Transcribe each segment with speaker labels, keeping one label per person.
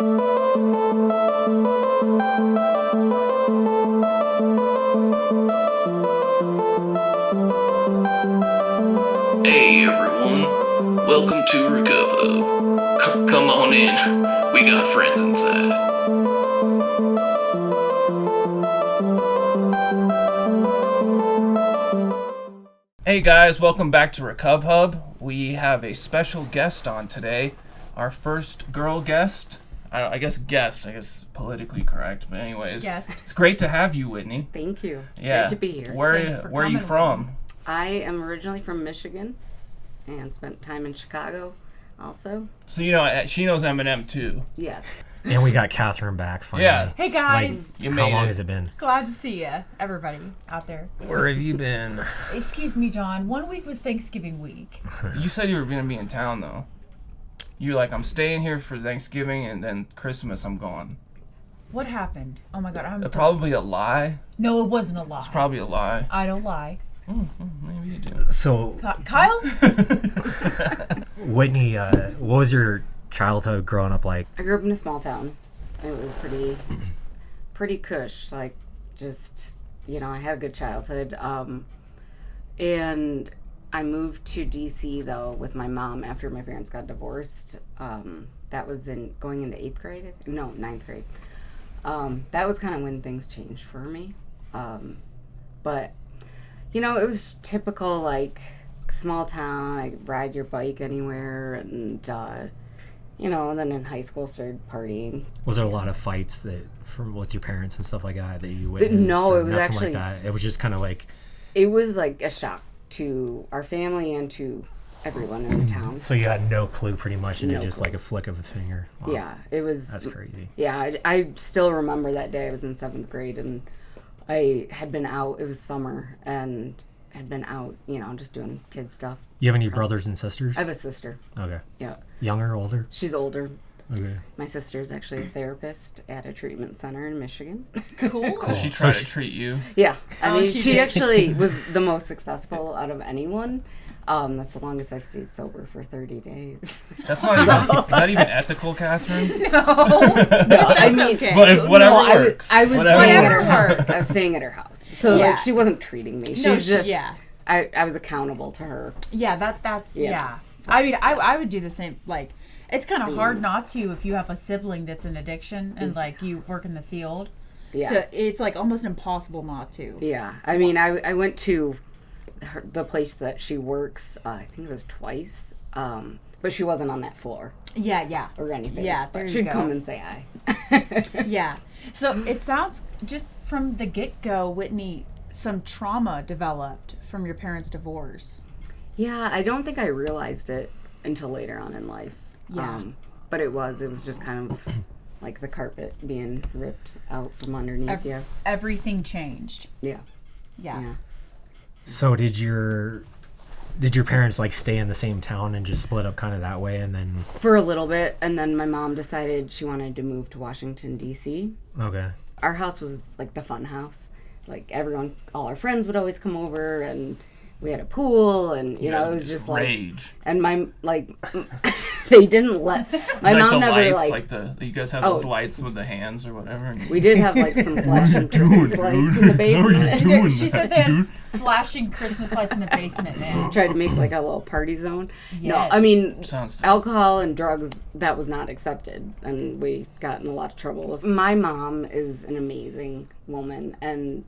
Speaker 1: Hey everyone, welcome to Recovcast. Come on in, we got friends inside. Hey guys, welcome back to Recovhub. We have a special guest on today. Our first girl guest. I guess politically correct, but anyways.
Speaker 2: Guest.
Speaker 1: It's great to have you, Whitney.
Speaker 3: Thank you. It's
Speaker 1: Yeah.
Speaker 3: great to be here.
Speaker 1: Where are you from?
Speaker 3: I am originally from Michigan and spent time in Chicago also.
Speaker 1: So she knows Eminem too.
Speaker 3: Yes.
Speaker 4: And we got Catherine back finally.
Speaker 1: Yeah.
Speaker 2: Hey guys,
Speaker 1: You
Speaker 4: How
Speaker 1: made
Speaker 4: long
Speaker 1: it.
Speaker 4: has it been?
Speaker 2: glad to see you, everybody out there.
Speaker 4: Where have you been?
Speaker 2: Excuse me, John. 1 week was Thanksgiving week.
Speaker 1: You said you were going to be in town, though. You're like, I'm staying here for Thanksgiving, and then Christmas, I'm gone.
Speaker 2: What happened? Oh my God, I'm
Speaker 1: Probably a lie.
Speaker 2: No, it wasn't a lie.
Speaker 1: It's probably a lie.
Speaker 2: I don't lie.
Speaker 1: Maybe you do.
Speaker 4: So,
Speaker 2: Kyle?
Speaker 4: Whitney, what was your childhood growing up like?
Speaker 3: I grew up in a small town. It was pretty cush. Like, just, I had a good childhood. And I moved to D.C., though, with my mom after my parents got divorced. That was going into 8th grade? No, 9th grade. That was kind of when things changed for me. But, it was typical, like, small town. I could ride your bike anywhere. And, and then in high school started partying.
Speaker 4: Was there a lot of fights with your parents and stuff like that you witnessed?
Speaker 3: No, it was
Speaker 4: nothing
Speaker 3: actually...
Speaker 4: like that. It was just kind of like...
Speaker 3: It was like a shock to our family and to everyone in the town.
Speaker 4: So you had no clue pretty much, and
Speaker 3: No
Speaker 4: it just
Speaker 3: clue.
Speaker 4: like a flick of a finger. Wow.
Speaker 3: Yeah, it was...
Speaker 4: That's crazy.
Speaker 3: Yeah, I still remember that day. I was in 7th grade, and I had been out. It was summer, and had been out, just doing kid stuff.
Speaker 4: You have any brothers and sisters?
Speaker 3: I have a sister.
Speaker 4: Okay.
Speaker 3: Yeah.
Speaker 4: Younger, older?
Speaker 3: She's older.
Speaker 4: Okay.
Speaker 3: My sister's actually a therapist at a treatment center in Michigan.
Speaker 2: Cool.
Speaker 1: She tried to treat you.
Speaker 3: Yeah. I mean, she
Speaker 2: did.
Speaker 3: actually was the most successful out of anyone. That's the longest I've stayed sober for 30 days.
Speaker 1: That's not even... Is that even ethical, Catherine?
Speaker 2: No,
Speaker 3: I mean,
Speaker 2: okay.
Speaker 1: But whatever
Speaker 3: No,
Speaker 1: works.
Speaker 3: I was
Speaker 1: Whatever
Speaker 3: staying at her
Speaker 1: works.
Speaker 3: house. I was staying at her house. So,
Speaker 2: Yeah.
Speaker 3: like, she wasn't treating me. She
Speaker 2: No,
Speaker 3: was just...
Speaker 2: yeah.
Speaker 3: I was accountable to her.
Speaker 2: Yeah, that's
Speaker 3: Yeah.
Speaker 2: yeah. I mean, I would do the same. Like, it's kind of hard not to if you have a sibling that's an addiction and like you work in the field.
Speaker 3: Yeah.
Speaker 2: It's like almost impossible not to.
Speaker 3: Yeah. I mean, I went to the place that she works, I think it was twice, but she wasn't on that floor
Speaker 2: Yeah.
Speaker 3: or anything.
Speaker 2: Yeah, there
Speaker 3: but
Speaker 2: you
Speaker 3: she'd
Speaker 2: go.
Speaker 3: come and say hi.
Speaker 2: Yeah. So it sounds just from the get-go, Whitney, some trauma developed from your parents' divorce.
Speaker 3: Yeah, I don't think I realized it until later on in life.
Speaker 2: Yeah.
Speaker 3: But it was just kind of like the carpet being ripped out from underneath you.
Speaker 2: Everything changed.
Speaker 3: Yeah.
Speaker 2: Yeah.
Speaker 4: So did your parents like stay in the same town and just split up kind of that way, and then...
Speaker 3: For a little bit, and then my mom decided she wanted to move to Washington, D.C.
Speaker 4: Okay.
Speaker 3: Our house was like the fun house. Like all our friends would always come over, and we had a pool, and it was just like...
Speaker 1: Rage.
Speaker 3: And they didn't let... My
Speaker 1: Like
Speaker 3: mom
Speaker 1: the
Speaker 3: never
Speaker 1: lights, you guys have those lights with the hands or whatever. And
Speaker 3: We did have like some flashing Christmas lights in the basement.
Speaker 2: She said they had flashing Christmas lights in the basement, man.
Speaker 3: Tried to make like a little party zone.
Speaker 2: Yes.
Speaker 3: No, I mean,
Speaker 1: Sounds
Speaker 3: alcohol and drugs, that was not accepted, and we got in a lot of trouble. My mom is an amazing woman, and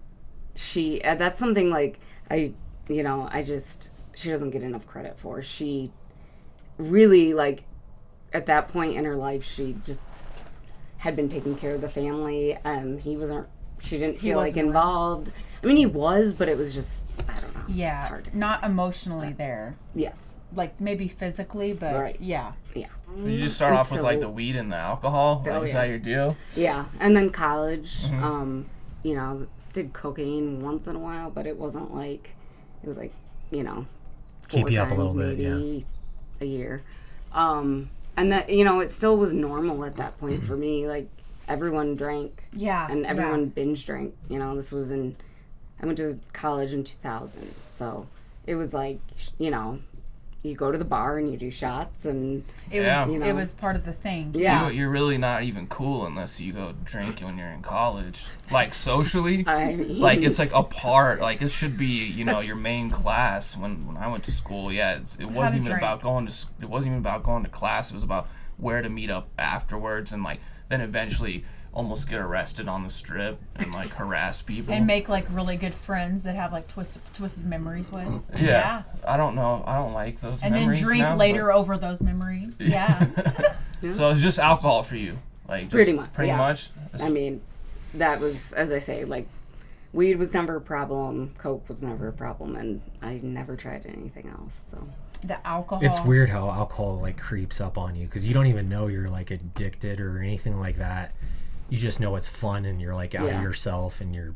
Speaker 3: she that's something like she doesn't get enough credit for. She really, like, at that point in her life, she just had been taking care of the family, and she didn't feel like involved. I mean, he was, but it was just, I don't know.
Speaker 2: Yeah.
Speaker 3: It's hard to
Speaker 2: not emotionally there.
Speaker 3: Yes.
Speaker 2: Like maybe physically, but
Speaker 3: Right.
Speaker 2: yeah.
Speaker 3: Yeah.
Speaker 1: Did you just start off with like
Speaker 3: Until-
Speaker 1: the weed and the alcohol? Like, is
Speaker 3: yeah.
Speaker 1: that your deal?
Speaker 3: Yeah, and then college,
Speaker 1: Mm-hmm.
Speaker 3: did cocaine once in a while, but it wasn't like, it was like, 4
Speaker 4: Keep you up a little
Speaker 3: times
Speaker 4: bit,
Speaker 3: maybe a year. And that, it still was normal at that point for me. Like, everyone drank.
Speaker 2: Yeah.
Speaker 3: And everyone binge drank. This was I went to college in 2000. So it was like, you go to the bar and you do shots, and
Speaker 2: It was part of the thing.
Speaker 3: yeah.
Speaker 1: You're really not even cool unless you go drink when you're in college. Like socially,
Speaker 3: I mean,
Speaker 1: like it's like a part. Like it should be, your main class. When I went to school, it wasn't even about going to. It wasn't even about going to class. It was about where to meet up afterwards, and like then eventually almost get arrested on the strip and like harass people
Speaker 2: And make like really good friends that have like twisted memories with.
Speaker 1: Yeah. I don't know. I don't like those
Speaker 2: And
Speaker 1: memories
Speaker 2: then drink
Speaker 1: now,
Speaker 2: later over those memories. Yeah.
Speaker 1: So it's just alcohol for you, like just
Speaker 3: Pretty much,
Speaker 1: Pretty
Speaker 3: yeah.
Speaker 1: much.
Speaker 3: I mean, that was, as I say, like, weed was never a problem, coke was never a problem, and I never tried anything else. So
Speaker 2: The alcohol.
Speaker 4: It's weird how alcohol like creeps up on you because you don't even know you're like addicted or anything like that. You just know it's fun and you're like out of yourself and you're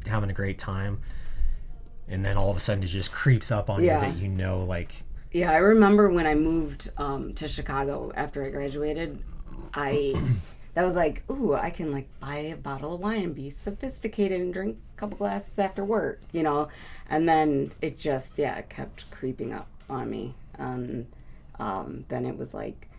Speaker 4: having a great time, and then all of a sudden it just creeps up on you that like.
Speaker 3: Yeah, I remember when I moved to Chicago after I graduated, that was like, ooh, I can like buy a bottle of wine and be sophisticated and drink a couple glasses after work, and then it just it kept creeping up on me, and then it was like,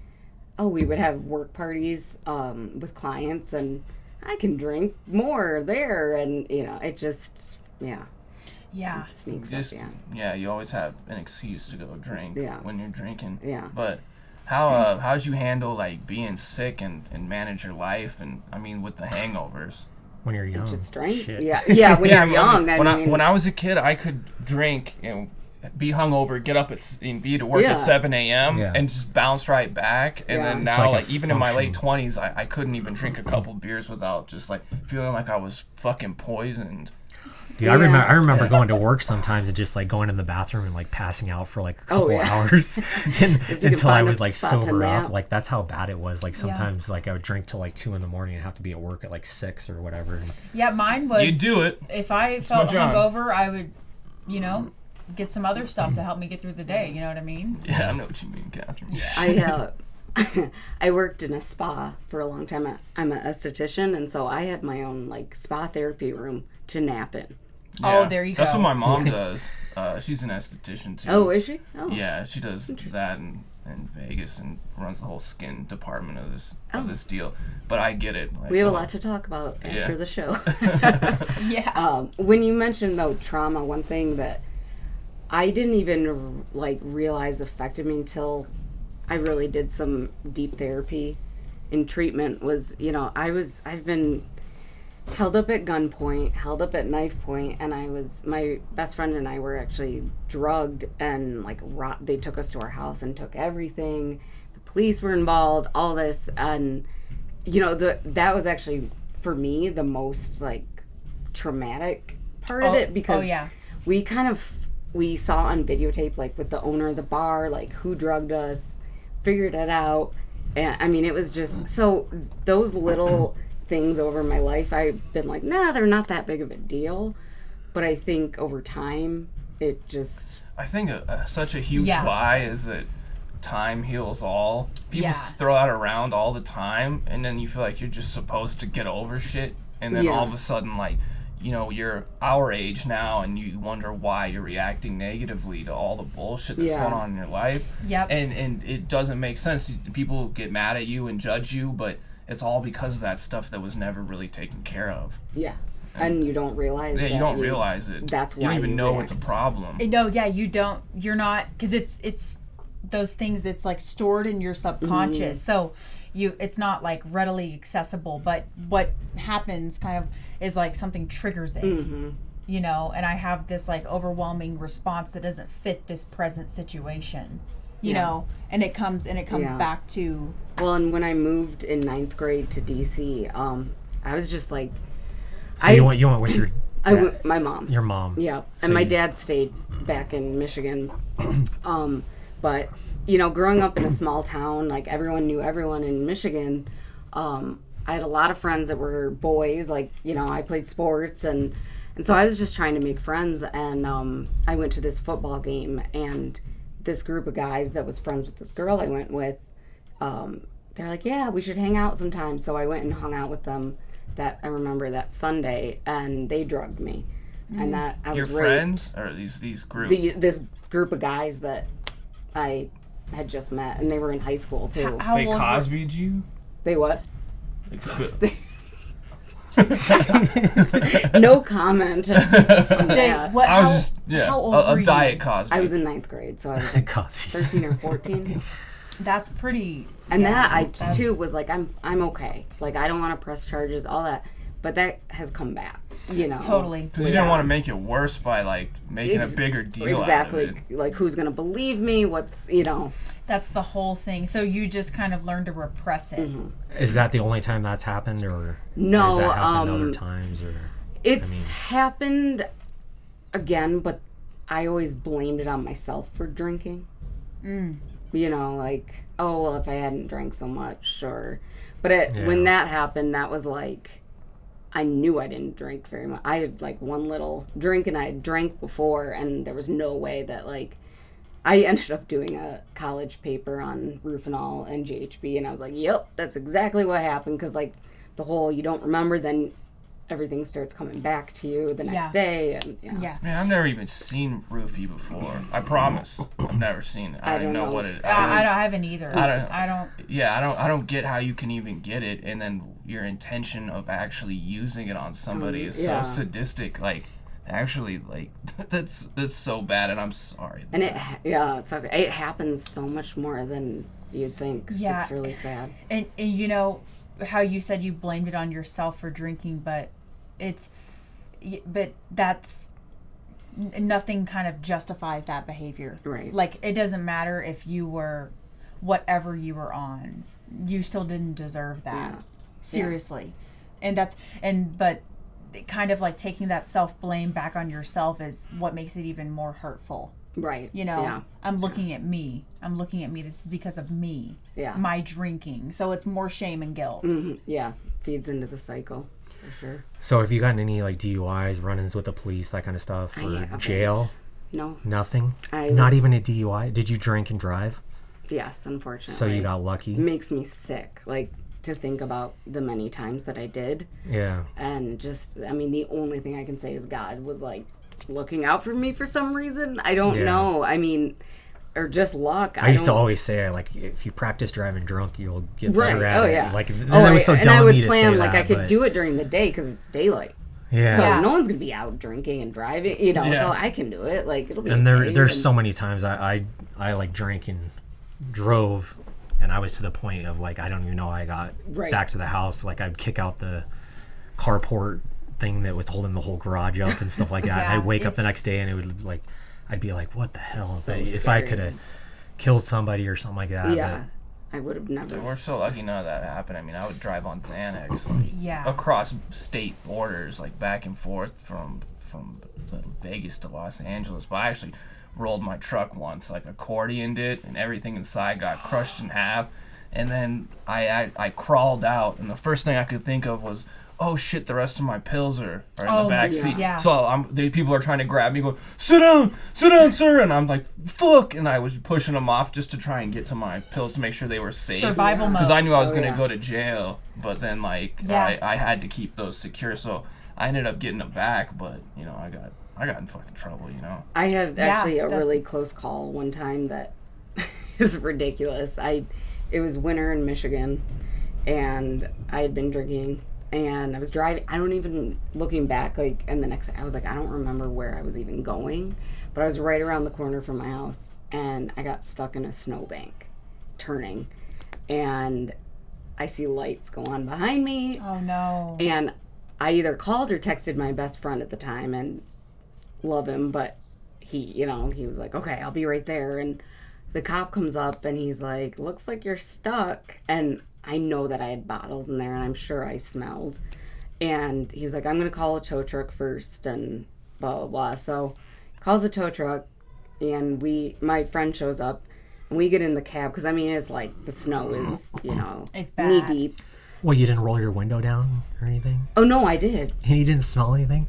Speaker 3: oh, we would have work parties with clients, and I can drink more there, and it just it sneaks up.
Speaker 1: You always have an excuse to go drink when you're drinking. But how'd you handle like being sick and manage your life, and I mean with the hangovers?
Speaker 4: When you're young,
Speaker 3: Just drink.
Speaker 4: Shit.
Speaker 3: Yeah. When you're young.
Speaker 1: When I was a kid, I could drink and be hungover, get up and be to work at 7 a.m. and just bounce right back. And then now, like even in my late 20s, I couldn't even drink a couple beers without just like feeling like I was fucking poisoned.
Speaker 4: Dude, I remember going to work sometimes and just like going in the bathroom and like passing out for like a couple hours until I was like sober up. Like that's how bad it was. Like sometimes like I would drink till like 2 a.m. and have to be at work at like 6 or whatever.
Speaker 2: Yeah, mine was.
Speaker 1: You do it.
Speaker 2: If I felt hungover, I would, get some other stuff to help me get through the day. You know what I mean?
Speaker 1: Yeah, I know what you mean, Catherine.
Speaker 3: I worked in a spa for a long time. I'm an esthetician, and so I had my own like spa therapy room to nap in.
Speaker 1: Yeah,
Speaker 2: oh, there you go.
Speaker 1: That's what my mom does. She's an esthetician too.
Speaker 3: Oh, is she? Oh.
Speaker 1: Yeah, she does that in Vegas and runs the whole skin department of this deal. But I get it. Like,
Speaker 3: we have a lot to talk about after the show. When you mentioned though trauma, one thing that I didn't even like realize affected me until I really did some deep therapy and treatment was, I've been held up at gunpoint, held up at knife point, and my best friend and I were actually drugged, and like they took us to our house and took everything. The police were involved, all this, and that was actually for me the most like traumatic part of it, because we saw on videotape, like with the owner of the bar, like who drugged us, figured it out. And I mean, it was just, so those little things over my life, I've been like, nah, they're not that big of a deal. But I think over time, it just...
Speaker 1: I think such a huge lie is that time heals all. People throw that around all the time, and then you feel like you're just supposed to get over shit. And then all of a sudden, like, you're our age now, and you wonder why you're reacting negatively to all the bullshit that's going on in your life.
Speaker 2: Yep.
Speaker 1: And it doesn't make sense. People get mad at you and judge you, but it's all because of that stuff that was never really taken care of.
Speaker 3: Yeah. And you don't realize that.
Speaker 1: You don't realize it.
Speaker 3: That's why
Speaker 1: you don't even know
Speaker 3: react.
Speaker 1: it's a problem.
Speaker 2: No, you don't. You're not, because it's those things that's like stored in your subconscious. So it's not like readily accessible, but what happens kind of is like something triggers it, and I have this like overwhelming response that doesn't fit this present situation, you know, and it comes back to.
Speaker 3: Well, and when I moved in 9th grade to DC, I was just like,
Speaker 4: so you went with your
Speaker 3: my mom.
Speaker 4: Your mom.
Speaker 3: Yeah. And my dad stayed back in Michigan. But, growing up in a small town, like everyone knew everyone in Michigan, I had a lot of friends that were boys. Like, I played sports, and so I was just trying to make friends. And I went to this football game, and this group of guys that was friends with this girl I went with, they're like, yeah, we should hang out sometime. So I went and hung out with them. I remember that Sunday, and they drugged me. and that I
Speaker 1: Your
Speaker 3: was
Speaker 1: friends or these groups?
Speaker 3: this group of guys that I had just met, and they were in high school too.
Speaker 2: How
Speaker 1: They
Speaker 2: old were-
Speaker 1: Cosby'd you?
Speaker 3: They what?
Speaker 1: They-
Speaker 3: No comment on that.
Speaker 2: What,
Speaker 1: I was
Speaker 2: how,
Speaker 1: just
Speaker 2: how old
Speaker 1: a
Speaker 2: were you?
Speaker 1: diet Cosby.
Speaker 3: I was in 9th grade, so I was like
Speaker 4: Cosby.
Speaker 3: 13 or 14.
Speaker 2: That's pretty.
Speaker 3: And
Speaker 2: yeah,
Speaker 3: that I
Speaker 2: that's-
Speaker 3: too was like, I'm okay. Like, I don't want to press charges, all that. But that has come back, you know.
Speaker 2: Totally.
Speaker 1: Because you didn't want to make it worse by like making a bigger deal
Speaker 3: Exactly.
Speaker 1: out of it.
Speaker 3: Like, who's gonna believe me? What's, you know?
Speaker 2: That's the whole thing. So you just kind of learn to repress it.
Speaker 4: Is that the only time that's happened, or
Speaker 3: No,
Speaker 4: has that happened other times, or?
Speaker 3: It's happened again, but I always blamed it on myself for drinking. You know, like, oh, well, if I hadn't drank so much, or... But when that happened, that was like... I knew I didn't drink very much. I had, like, one little drink, and I had drank before, and there was no way that, like... I ended up doing a college paper on Rufinol and GHB, and I was like, yep, that's exactly what happened, because, like, the whole you don't remember, then everything starts coming back to you the next day, and
Speaker 2: Yeah.
Speaker 1: Man, I've never even seen Roofie before. I promise. I've never seen it. I don't know what it.
Speaker 2: I haven't either. I don't.
Speaker 1: Yeah, I don't get how you can even get it, and then your intention of actually using it on somebody is so sadistic. Like, actually, like that's so bad, and I'm sorry.
Speaker 3: And it's okay. It happens so much more than you'd think.
Speaker 2: Yeah.
Speaker 3: It's really sad.
Speaker 2: And you know how you said you blamed it on yourself for drinking, but that's nothing kind of justifies that behavior.
Speaker 3: Right.
Speaker 2: Like, it doesn't matter if you were whatever you were on, you still didn't deserve that.
Speaker 3: Yeah.
Speaker 2: Seriously. But kind of like taking that self-blame back on yourself is what makes it even more hurtful.
Speaker 3: Right.
Speaker 2: You know,
Speaker 3: Yeah.
Speaker 2: I'm looking at me. This is because of me.
Speaker 3: Yeah.
Speaker 2: My drinking. So it's more shame and guilt.
Speaker 3: Yeah. Feeds into the cycle, for sure.
Speaker 4: So have you gotten any like DUIs, run-ins with the police, that kind of stuff,
Speaker 3: I
Speaker 4: or
Speaker 3: haven't.
Speaker 4: jail?
Speaker 3: No.
Speaker 4: Nothing.
Speaker 3: I
Speaker 4: Not
Speaker 3: was-
Speaker 4: even a DUI. Did you drink and drive?
Speaker 3: Yes, unfortunately.
Speaker 4: So you got lucky.
Speaker 3: It makes me sick, like, to think about the many times that I did.
Speaker 4: Yeah.
Speaker 3: And just, I mean, the only thing I can say is God was, like, looking out for me for some reason. I don't know. I mean, or just luck.
Speaker 4: I used to always say, like, if you practice driving drunk, you'll get
Speaker 3: Right.
Speaker 4: better at
Speaker 3: Oh,
Speaker 4: it.
Speaker 3: yeah.
Speaker 4: Like, and it was so
Speaker 3: and
Speaker 4: dumb
Speaker 3: I
Speaker 4: of
Speaker 3: would
Speaker 4: me to say
Speaker 3: plan, like,
Speaker 4: that,
Speaker 3: I could
Speaker 4: but-
Speaker 3: do it during the day because it's daylight.
Speaker 4: Yeah.
Speaker 3: So
Speaker 2: Yeah.
Speaker 3: no one's going to be out drinking and driving, you know,
Speaker 1: Yeah.
Speaker 3: so I can do it. Like, it'll be
Speaker 4: And
Speaker 3: okay.
Speaker 4: there's
Speaker 3: And-
Speaker 4: so many times I like drank and drove, and I was to the point of like I don't even know how I got back to the house. Like I'd kick out the carport thing that was holding the whole garage up and stuff like that.
Speaker 2: Yeah,
Speaker 4: and I'd wake up the
Speaker 2: it's-
Speaker 4: next day and it would like I'd be like, what the hell?
Speaker 3: So
Speaker 4: If I
Speaker 3: scary.
Speaker 4: could have killed somebody or something like that.
Speaker 3: Yeah. I would have never.
Speaker 1: We're so lucky none of that happened. I mean, I would drive on Xanax like,
Speaker 2: Yeah.
Speaker 1: across state borders, like back and forth from Vegas to Los Angeles. But I actually rolled my truck once, like accordioned it, and everything inside got crushed in half. And then I crawled out, and the first thing I could think of was, oh shit, the rest of my pills are in the back seat.
Speaker 2: yeah.
Speaker 1: So the people are trying to grab me, going, sit down, sir. And I'm like, fuck. And I was pushing them off just to try and get to my pills to make sure they were safe.
Speaker 2: Survival mode.
Speaker 1: Because I knew I was
Speaker 3: Oh,
Speaker 1: going to
Speaker 3: yeah.
Speaker 1: go to jail, but then like
Speaker 2: Yeah.
Speaker 1: I had to keep those secure. So I ended up getting them back, but you know, I got in fucking trouble, you know.
Speaker 3: I had
Speaker 2: Yeah,
Speaker 3: actually a
Speaker 2: that-
Speaker 3: really close call one time that is ridiculous. It was winter in Michigan, and I had been drinking, and I was driving. I don't even, looking back, like, and the next I was like, I don't remember where I was even going, but I was right around the corner from my house, and I got stuck in a snowbank, turning, and I see lights go on behind me,
Speaker 2: Oh no.
Speaker 3: and I either called or texted my best friend at the time, and love him, but he was like, okay, I'll be right there. And the cop comes up and he's like, looks like you're stuck. And I know that I had bottles in there, and I'm sure I smelled. And he was like, I'm going to call a tow truck first, and blah, blah, blah. So calls a tow truck, and my friend shows up, and we get in the cab, because I mean, it's like the snow is,
Speaker 2: It's bad.
Speaker 3: knee deep.
Speaker 4: Well, you didn't roll your window down or anything,
Speaker 3: Oh no, I did.
Speaker 4: and you didn't smell anything.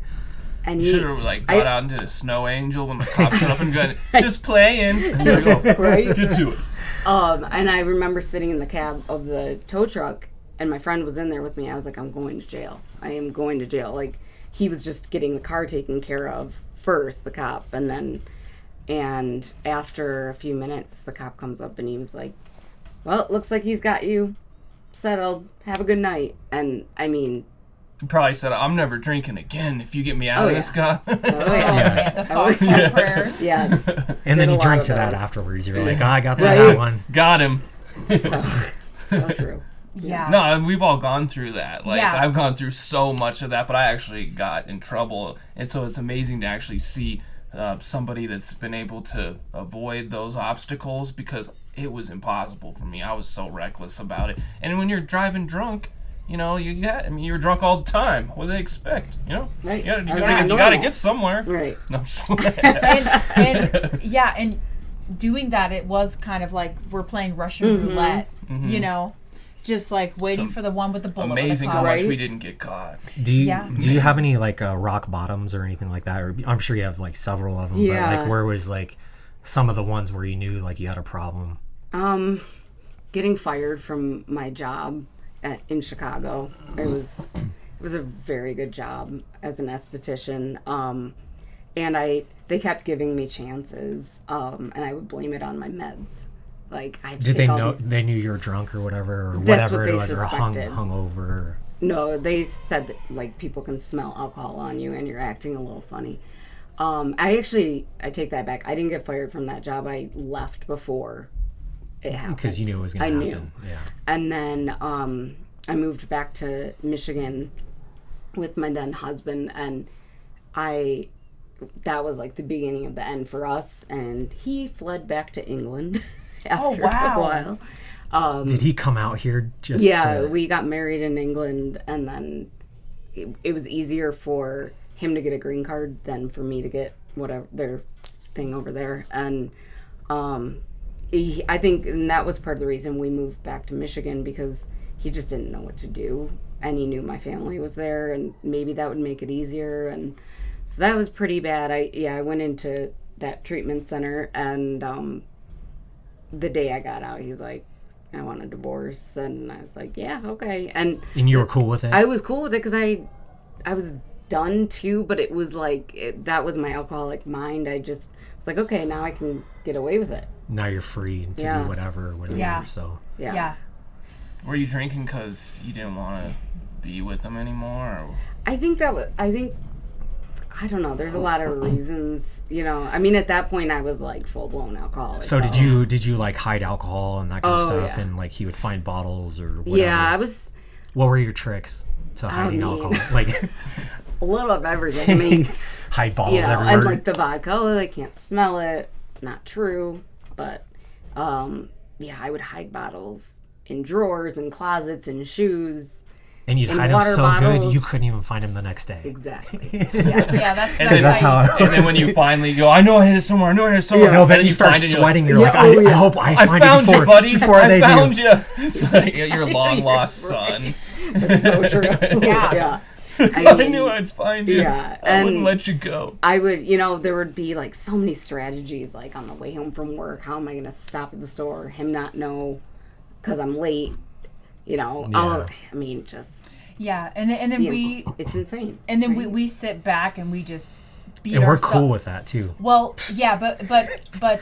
Speaker 3: And
Speaker 1: You
Speaker 3: he,
Speaker 1: should have like got out into the snow angel when the cops showed up and going, just playing. And you're like, oh,
Speaker 3: right?
Speaker 1: get to it.
Speaker 3: And I remember sitting in the cab of the tow truck, and my friend was in there with me. I was like, I'm going to jail. I am going to jail. Like, he was just getting the car taken care of first, the cop, and after a few minutes, the cop comes up and he was like, well, it looks like he's got you settled. Have a good night. And I mean,
Speaker 1: You probably said, I'm never drinking again if you get me out of this guy.
Speaker 3: oh
Speaker 2: Yeah, the foxhole prayers.
Speaker 3: Yes.
Speaker 4: And then you drink to that afterwards. You're like, I got that one.
Speaker 1: Got him.
Speaker 3: So true.
Speaker 2: Yeah.
Speaker 1: No, and we've all gone through that. Like,
Speaker 2: Yeah.
Speaker 1: I've gone through so much of that, but I actually got in trouble. And so it's amazing to actually see somebody that's been able to avoid those obstacles, because it was impossible for me. I was so reckless about it. And when you're driving drunk, you know, you're drunk all the time. What do they expect? You know?
Speaker 3: Right.
Speaker 1: You gotta get somewhere.
Speaker 3: Right.
Speaker 1: No, I'm just
Speaker 2: and doing that, it was kind of like we're playing Russian roulette, you know, just like waiting for the one with the bullet.
Speaker 1: amazing
Speaker 2: with the
Speaker 1: how
Speaker 2: cloud.
Speaker 1: much we didn't get caught.
Speaker 4: Do you have any like rock bottoms or anything like that? Or I'm sure you have like several of them.
Speaker 3: Yeah.
Speaker 4: But like, where was like some of the ones where you knew like you had a problem?
Speaker 3: Getting fired from my job in Chicago. It was a very good job as an esthetician. And they kept giving me chances, and I would blame it on my meds. Like,
Speaker 4: Did they know they knew you were drunk or whatever, or whatever it was, or hungover?
Speaker 3: No, they said that like people can smell alcohol on you and you're acting a little funny. I take that back. I didn't get fired from that job. I left before it happened
Speaker 4: Because you knew it was going to happen.
Speaker 3: knew.
Speaker 4: Yeah.
Speaker 3: And then I moved back to Michigan with my then husband, and that was like the beginning of the end for us. And he fled back to England after a while.
Speaker 4: Did he come out here just
Speaker 3: we got married in England, and then it was easier for him to get a green card than for me to get whatever their thing over there. And I think that was part of the reason we moved back to Michigan, because he just didn't know what to do, and he knew my family was there, and maybe that would make it easier. And so that was pretty bad. I went into that treatment center, and the day I got out, he's like, I want a divorce. And I was like, yeah, okay. And
Speaker 4: you were cool with it?
Speaker 3: I was cool with it because I was done too, but it was like, that was my alcoholic mind. I just was like, okay, now I can get away with it.
Speaker 4: Now you're free to do whatever.
Speaker 2: Yeah.
Speaker 4: So
Speaker 2: Yeah.
Speaker 1: Were you drinking because you didn't want to be with them anymore? Or?
Speaker 3: I don't know. There's a lot of reasons, you know. I mean, at that point, I was like full blown alcoholic.
Speaker 4: So did you like hide alcohol and that kind of stuff, and like he would find bottles or whatever?
Speaker 3: Yeah, I was.
Speaker 4: What were your tricks to hiding alcohol? Like
Speaker 3: a little of everything. I mean,
Speaker 4: hide bottles everywhere.
Speaker 3: and like the vodka, they can't smell it. Not true, but I would hide bottles in drawers and closets and shoes.
Speaker 4: And you'd hide them so
Speaker 3: bottles.
Speaker 4: good you couldn't even find them the next day.
Speaker 3: Exactly.
Speaker 2: Yeah,
Speaker 4: That's how.
Speaker 1: And then when you finally go, I know I hid it somewhere.
Speaker 4: No, then you start sweating. You're like, I hope I find
Speaker 1: found
Speaker 4: it
Speaker 1: you, buddy.
Speaker 4: before
Speaker 1: I
Speaker 4: they
Speaker 1: found
Speaker 4: do.
Speaker 1: you. It's like your long lost son.
Speaker 3: That's so true.
Speaker 2: Yeah.
Speaker 1: I knew I'd find you.
Speaker 3: Yeah,
Speaker 1: I wouldn't let you go.
Speaker 3: I would, there would be like so many strategies, like on the way home from work. How am I going to stop at the store? Him not know because I'm late. Just.
Speaker 2: Yeah, and then
Speaker 3: it's insane.
Speaker 2: And then we sit back and we just beat
Speaker 4: and we're
Speaker 2: ourselves.
Speaker 4: cool with that too.
Speaker 2: Well, yeah, but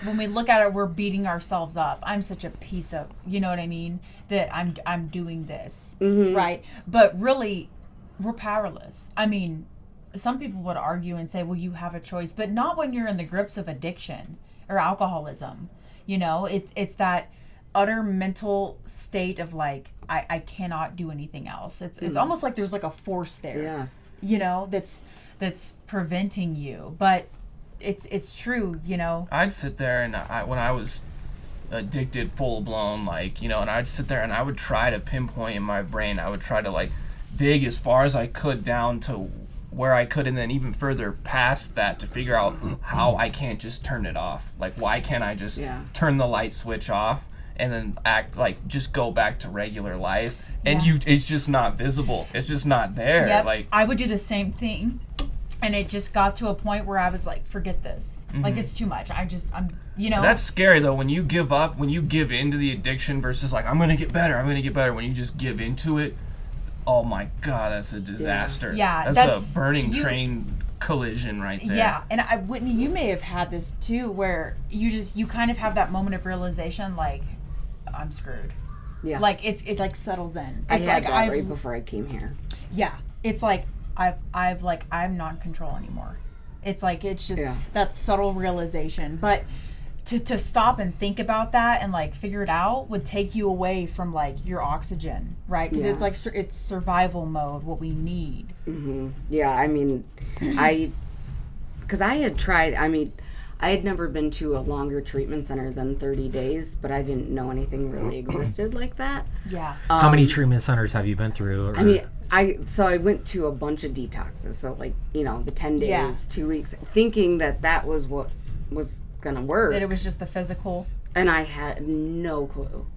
Speaker 2: when we look at it, we're beating ourselves up. I'm such a piece of, you know what I mean, that I'm doing this, right? But really, we're powerless. I mean, some people would argue and say, well, you have a choice, but not when you're in the grips of addiction or alcoholism. It's that utter mental state of like, I cannot do anything else. It's almost like there's like a force there, that's preventing you. But it's true,
Speaker 1: I'd sit there and when I was addicted full blown, and I'd sit there and I would try to pinpoint in my brain. I would try to like dig as far as I could down to where I could, and then even further past that to figure out how I can't just turn it off. Like, why can't I just turn the light switch off and then act like just go back to regular life? And it's just not visible. It's just not there.
Speaker 2: Yep.
Speaker 1: Like,
Speaker 2: I would do the same thing, and it just got to a point where I was like, forget this. Like, it's too much. I'm
Speaker 1: That's scary though, when you give up, when you give into the addiction versus like, I'm gonna get better. When you just give into it, oh my God, that's a disaster.
Speaker 2: Yeah,
Speaker 1: that's a burning train collision right there.
Speaker 2: Yeah, and Whitney, you may have had this too, where you kind of have that moment of realization, like, I'm screwed.
Speaker 3: Yeah.
Speaker 2: Like it like settles in.
Speaker 3: I
Speaker 2: It's
Speaker 3: had
Speaker 2: like
Speaker 3: that right before I came here.
Speaker 2: Yeah, it's like I'm not in control anymore. It's like it's just that subtle realization, but to stop and think about that and like figure it out would take you away from like your oxygen, right? Because it's like it's survival mode, what we need.
Speaker 3: Mm-hmm. Yeah, I mean, because I had tried. I mean, I had never been to a longer treatment center than 30 days, but I didn't know anything really existed like that.
Speaker 2: Yeah.
Speaker 4: How many treatment centers have you been through? Or?
Speaker 3: I mean, I went to a bunch of detoxes, so like, you know, the 10 days, 2 weeks, thinking that was what was gonna work.
Speaker 2: That it was just the physical.
Speaker 3: And I had no clue.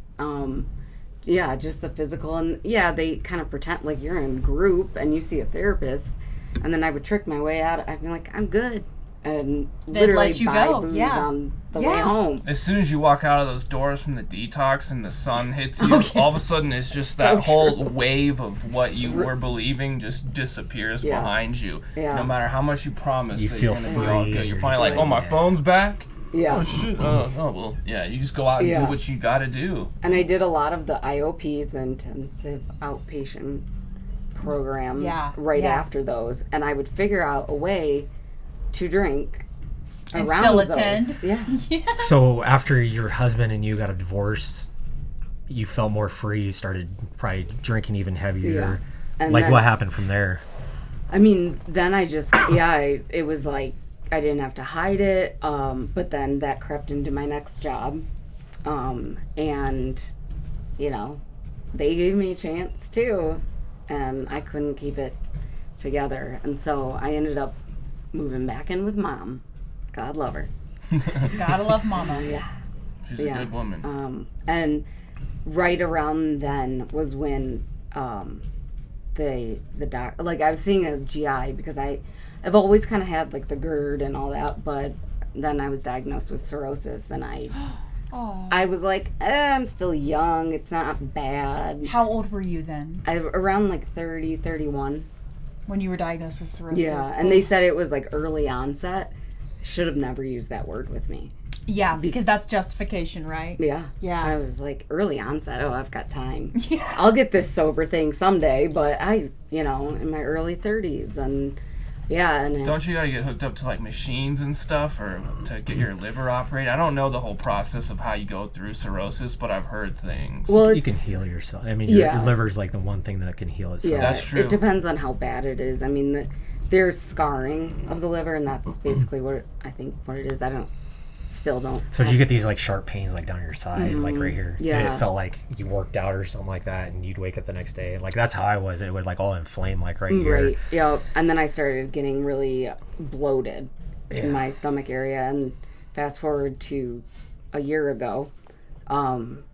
Speaker 3: Yeah, just the physical, and they kind of pretend like you're in group and you see a therapist, and then I would trick my way out. I'd be like, I'm good, and
Speaker 2: They'd
Speaker 3: literally
Speaker 2: let you
Speaker 3: buy
Speaker 2: go.
Speaker 3: booze
Speaker 2: Yeah.
Speaker 3: on the way home.
Speaker 1: As soon as you walk out of those doors from the detox and the sun hits you, all of a sudden it's just that whole wave of what you were believing just disappears behind you.
Speaker 3: Yeah.
Speaker 1: No matter how much you promise
Speaker 4: You
Speaker 1: that
Speaker 4: feel
Speaker 1: you're going to be all
Speaker 4: free,
Speaker 1: good. You're
Speaker 4: you're
Speaker 1: finally
Speaker 4: just
Speaker 1: like, oh, my
Speaker 4: like,
Speaker 1: phone's back?
Speaker 3: Yeah.
Speaker 1: Oh, shit. Oh, well, yeah, you just go out and do what you got to do.
Speaker 3: And I did a lot of the IOPs, the intensive outpatient programs, after those, and I would figure out a way to drink
Speaker 2: And
Speaker 3: around
Speaker 2: still
Speaker 3: those.
Speaker 2: attend.
Speaker 3: Yeah.
Speaker 4: So after your husband and you got a divorce, you felt more free. You started probably drinking even heavier.
Speaker 3: And
Speaker 4: like,
Speaker 3: then,
Speaker 4: what happened from there?
Speaker 3: I mean, then I just, it was like, I didn't have to hide it, but then that crept into my next job, and, you know, they gave me a chance too, and I couldn't keep it together, and so I ended up moving back in with Mom. God love her.
Speaker 2: Gotta love Mama.
Speaker 3: Yeah.
Speaker 1: She's a good woman.
Speaker 3: And right around then was when the doc, like, I was seeing a GI because I've always kind of had like the GERD and all that, but then I was diagnosed with cirrhosis, and I was like, I'm still young, it's not bad.
Speaker 2: How old were you then?
Speaker 3: Around like 30, 31.
Speaker 2: When you were diagnosed with cirrhosis?
Speaker 3: Yeah, and they said it was like early onset. Should have never used that word with me.
Speaker 2: Yeah, because that's justification, right?
Speaker 3: Yeah.
Speaker 2: Yeah.
Speaker 3: I was like, early onset, I've got time.
Speaker 2: Yeah.
Speaker 3: I'll get this sober thing someday, but in my early 30s, and and
Speaker 1: Don't you gotta get hooked up to like machines and stuff, or to get your liver operated? I don't know the whole process of how you go through cirrhosis, but I've heard things.
Speaker 3: well,
Speaker 4: You can heal yourself. I mean, your liver's like the one thing that can heal itself.
Speaker 3: Yeah,
Speaker 1: That's true.
Speaker 3: It depends on how bad it is. I mean, there's scarring of the liver, and that's basically what it is. Still don't.
Speaker 4: So did you get these like sharp pains like down your side, like right here?
Speaker 3: Yeah.
Speaker 4: And it felt like you worked out or something like that, and you'd wake up the next day. Like that's how I was. It would like all inflame like right here.
Speaker 3: Right. Yeah. And then I started getting really bloated in my stomach area. And fast forward to a year ago,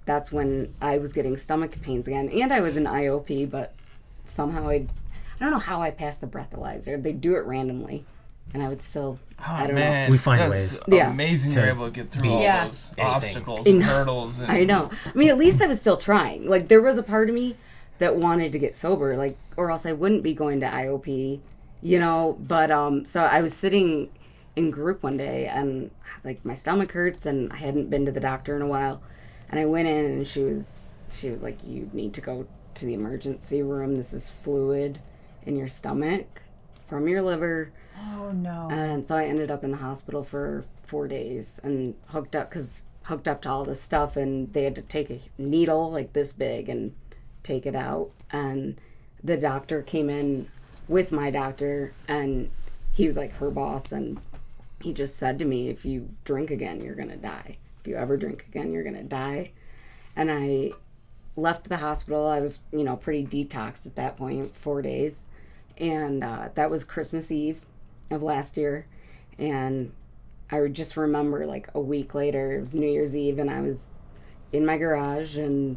Speaker 3: that's when I was getting stomach pains again, and I was in IOP, but somehow I don't know how I passed the breathalyzer. They do it randomly, and I would still. I don't know.
Speaker 4: We find
Speaker 1: That's
Speaker 4: ways.
Speaker 1: amazing you're able to get through all those obstacles and hurdles. And
Speaker 3: I know. I mean, at least I was still trying. Like, there was a part of me that wanted to get sober, like, or else I wouldn't be going to IOP, But, so I was sitting in group one day, and I was like, my stomach hurts, and I hadn't been to the doctor in a while. And I went in, and she was like, you need to go to the emergency room. This is fluid in your stomach from your liver.
Speaker 2: Oh, no.
Speaker 3: And so I ended up in the hospital for 4 days and hooked up to all this stuff, and they had to take a needle like this big and take it out. And the doctor came in with my doctor, and he was like her boss, and he just said to me, if you drink again, you're going to die. If you ever drink again, you're going to die. And I left the hospital. I was, pretty detoxed at that point, 4 days. And that was Christmas Eve of last year, and I would just remember like a week later, it was New Year's Eve, and I was in my garage and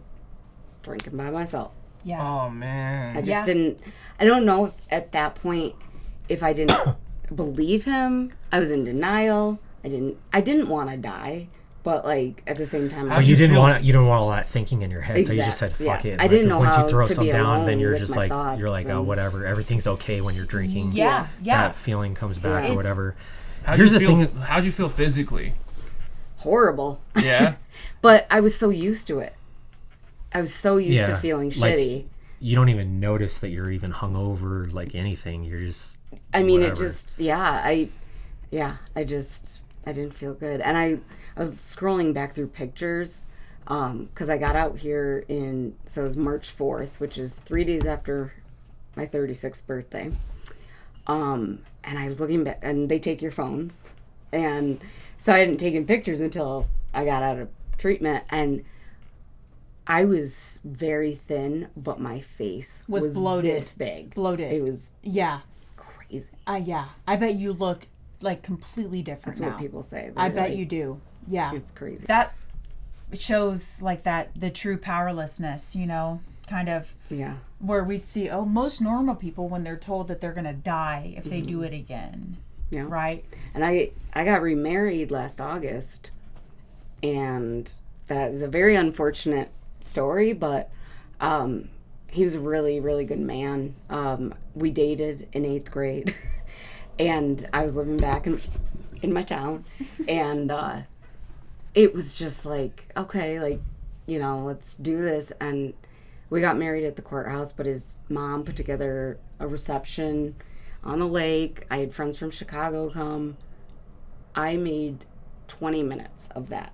Speaker 3: drinking by myself.
Speaker 2: Yeah.
Speaker 1: Oh man.
Speaker 3: I just didn't. I don't know if at that point if I didn't believe him. I was in denial. I didn't want to die, But like at the same time,
Speaker 1: How'd
Speaker 4: But
Speaker 1: you
Speaker 4: you didn't
Speaker 1: feel-
Speaker 4: want all that thinking in your head, so you just said fuck
Speaker 3: yes.
Speaker 4: it.
Speaker 3: I didn't know
Speaker 4: once
Speaker 3: how
Speaker 4: you throw
Speaker 3: to
Speaker 4: some
Speaker 3: be
Speaker 4: down, then
Speaker 3: alone
Speaker 4: you're
Speaker 3: with
Speaker 4: just
Speaker 3: my
Speaker 4: like
Speaker 3: thoughts
Speaker 4: oh
Speaker 3: and-
Speaker 4: whatever, everything's okay when you're drinking.
Speaker 2: Yeah.
Speaker 4: That feeling comes back or
Speaker 2: It's-
Speaker 4: whatever.
Speaker 1: How'd
Speaker 4: Here's
Speaker 1: you
Speaker 4: the
Speaker 1: feel,
Speaker 4: thing.
Speaker 1: How'd you feel physically?
Speaker 3: horrible.
Speaker 1: Yeah.
Speaker 3: But I was so used to it. I was so used
Speaker 4: Yeah,
Speaker 3: to feeling
Speaker 4: like,
Speaker 3: shitty.
Speaker 4: You don't even notice that you're even hungover, like anything. You're just.
Speaker 3: I mean,
Speaker 4: whatever.
Speaker 3: it just, I didn't feel good. And I was scrolling back through pictures because I got out here so it was March 4th, which is 3 days after my 36th birthday. And I was looking back, and they take your phones. And so I hadn't taken pictures until I got out of treatment. And I was very thin, but my face
Speaker 2: Was bloated.
Speaker 3: this big.
Speaker 2: Bloated.
Speaker 3: It was
Speaker 2: Yeah.
Speaker 3: crazy.
Speaker 2: Yeah. I bet you look like completely different
Speaker 3: That's
Speaker 2: now.
Speaker 3: what people say.
Speaker 2: I
Speaker 3: They're
Speaker 2: bet
Speaker 3: like,
Speaker 2: you do. Yeah.
Speaker 3: It's crazy.
Speaker 2: That shows like the true powerlessness, kind of
Speaker 3: Yeah.
Speaker 2: where we'd see, most normal people when they're told that they're going to die if they do it again.
Speaker 3: Yeah.
Speaker 2: Right?
Speaker 3: And I got remarried last August, and that is a very unfortunate story, but he was a really, really good man. We dated in 8th grade, and I was living back in my town, and it was just like, okay, like, let's do this. And we got married at the courthouse, but his mom put together a reception on the lake. I had friends from Chicago come. I made 20 minutes of that.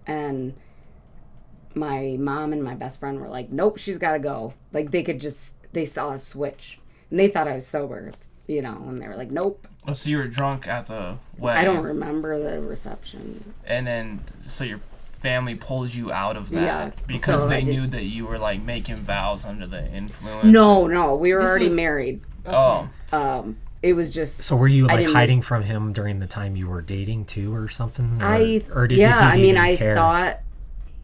Speaker 3: And my mom and my best friend were like, nope, she's got to go. Like, they saw a switch. And they thought I was sober, and they were like, nope.
Speaker 1: Oh, so you were drunk at the wedding.
Speaker 3: I don't remember the reception.
Speaker 1: And then, so your family pulled you out of that
Speaker 3: Yeah,
Speaker 1: because
Speaker 3: so
Speaker 1: they
Speaker 3: I did-
Speaker 1: knew that you were like making vows under the influence.
Speaker 3: No, we were
Speaker 2: This
Speaker 3: already
Speaker 2: was-
Speaker 3: married.
Speaker 1: Oh,
Speaker 3: It was just...
Speaker 4: So were you
Speaker 3: I
Speaker 4: like
Speaker 3: didn't-
Speaker 4: hiding from him during the time you were dating too, or something? Or did
Speaker 3: yeah,
Speaker 4: he
Speaker 3: I mean,
Speaker 4: even
Speaker 3: I
Speaker 4: care?
Speaker 3: thought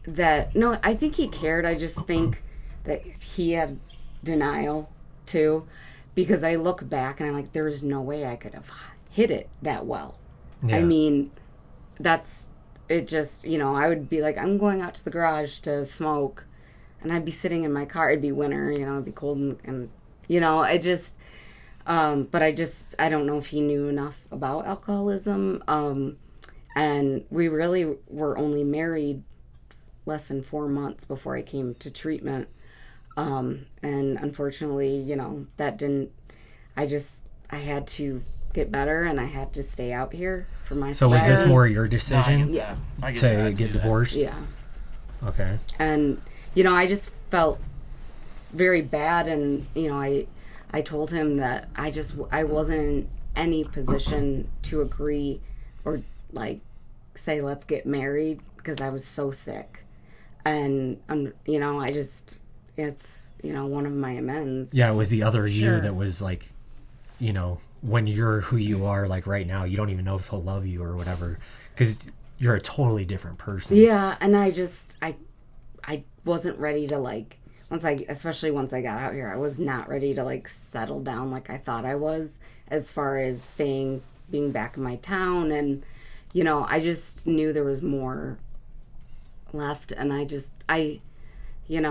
Speaker 3: that, no, I think he cared. I just think that he had denial too, because I look back and I'm like, there's no way I could have hit it that well.
Speaker 4: Yeah.
Speaker 3: I mean, that's it. Just, I would be like, I'm going out to the garage to smoke, and I'd be sitting in my car. It'd be winter, it'd be cold, and I just but I don't know if he knew enough about alcoholism. And we really were only married less than 4 months before I came to treatment. And unfortunately, that didn't, I had to get better, and I had to stay out here for my
Speaker 4: So was this
Speaker 3: sobriety.
Speaker 4: more your decision
Speaker 3: Yeah.
Speaker 1: I get
Speaker 4: to
Speaker 1: that,
Speaker 4: get
Speaker 1: do that.
Speaker 4: divorced?
Speaker 3: Yeah.
Speaker 4: Okay.
Speaker 3: And, I just felt very bad, and, I told him that I wasn't in any position to agree or, like, say, let's get married, because I was so sick. And, it's, one of my amends.
Speaker 4: Yeah, it was the other you
Speaker 2: Sure.
Speaker 4: that was like, when you're who you are, like right now, you don't even know if he'll love you or whatever, because you're a totally different person.
Speaker 3: Yeah, and I wasn't ready to, like, especially once I got out here, I was not ready to, like, settle down like I thought I was, as far as being back in my town. And, I just knew there was more left. And and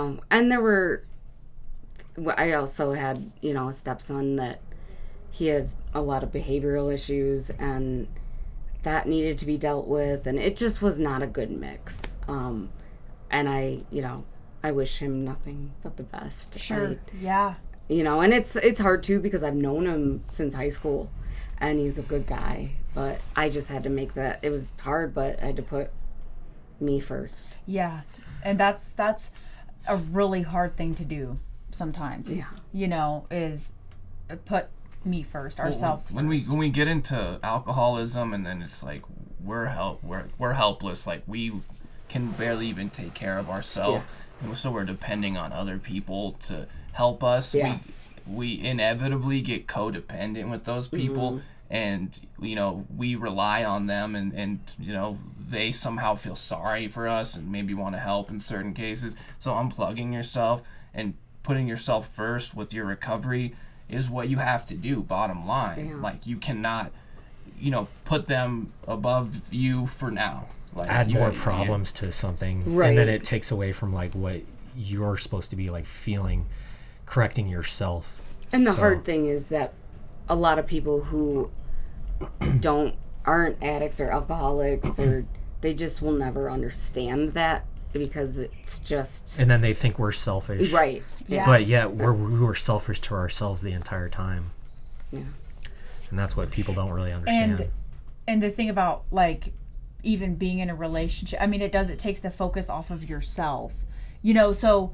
Speaker 3: I also had, a stepson that he had a lot of behavioral issues, and that needed to be dealt with. And it just was not a good mix. And I wish him nothing but the best.
Speaker 2: Sure. Yeah.
Speaker 3: And it's hard too, because I've known him since high school, and he's a good guy. But I just had to make that. It was hard, but I had to put me first.
Speaker 2: Yeah. And that's a really hard thing to do sometimes.
Speaker 3: Yeah.
Speaker 2: Is put me first, ourselves
Speaker 1: when
Speaker 2: first.
Speaker 1: we get into alcoholism, and then it's like we're helpless, like we can barely even take care of ourselves.
Speaker 3: Yeah.
Speaker 1: And so we're depending on other people to help us.
Speaker 3: Yes.
Speaker 1: We inevitably get codependent with those people, and we rely on them, and they somehow feel sorry for us and maybe want to help in certain cases. So unplugging yourself and putting yourself first with your recovery is what you have to do, bottom line.
Speaker 3: Yeah.
Speaker 1: Like, you cannot put them above you for now. Like,
Speaker 4: add more problems to something,
Speaker 3: Right.
Speaker 4: and then it takes away from like what you're supposed to be like feeling, correcting yourself.
Speaker 3: And the hard thing is that a lot of people who aren't addicts or alcoholics, or they just will never understand that, because it's just,
Speaker 4: and then they think we're selfish,
Speaker 3: right?
Speaker 2: Yeah.
Speaker 4: But yet we were selfish to ourselves the entire time.
Speaker 3: Yeah.
Speaker 4: And that's what people don't really understand.
Speaker 2: And the thing about like even being in a relationship, I mean, it takes the focus off of yourself, so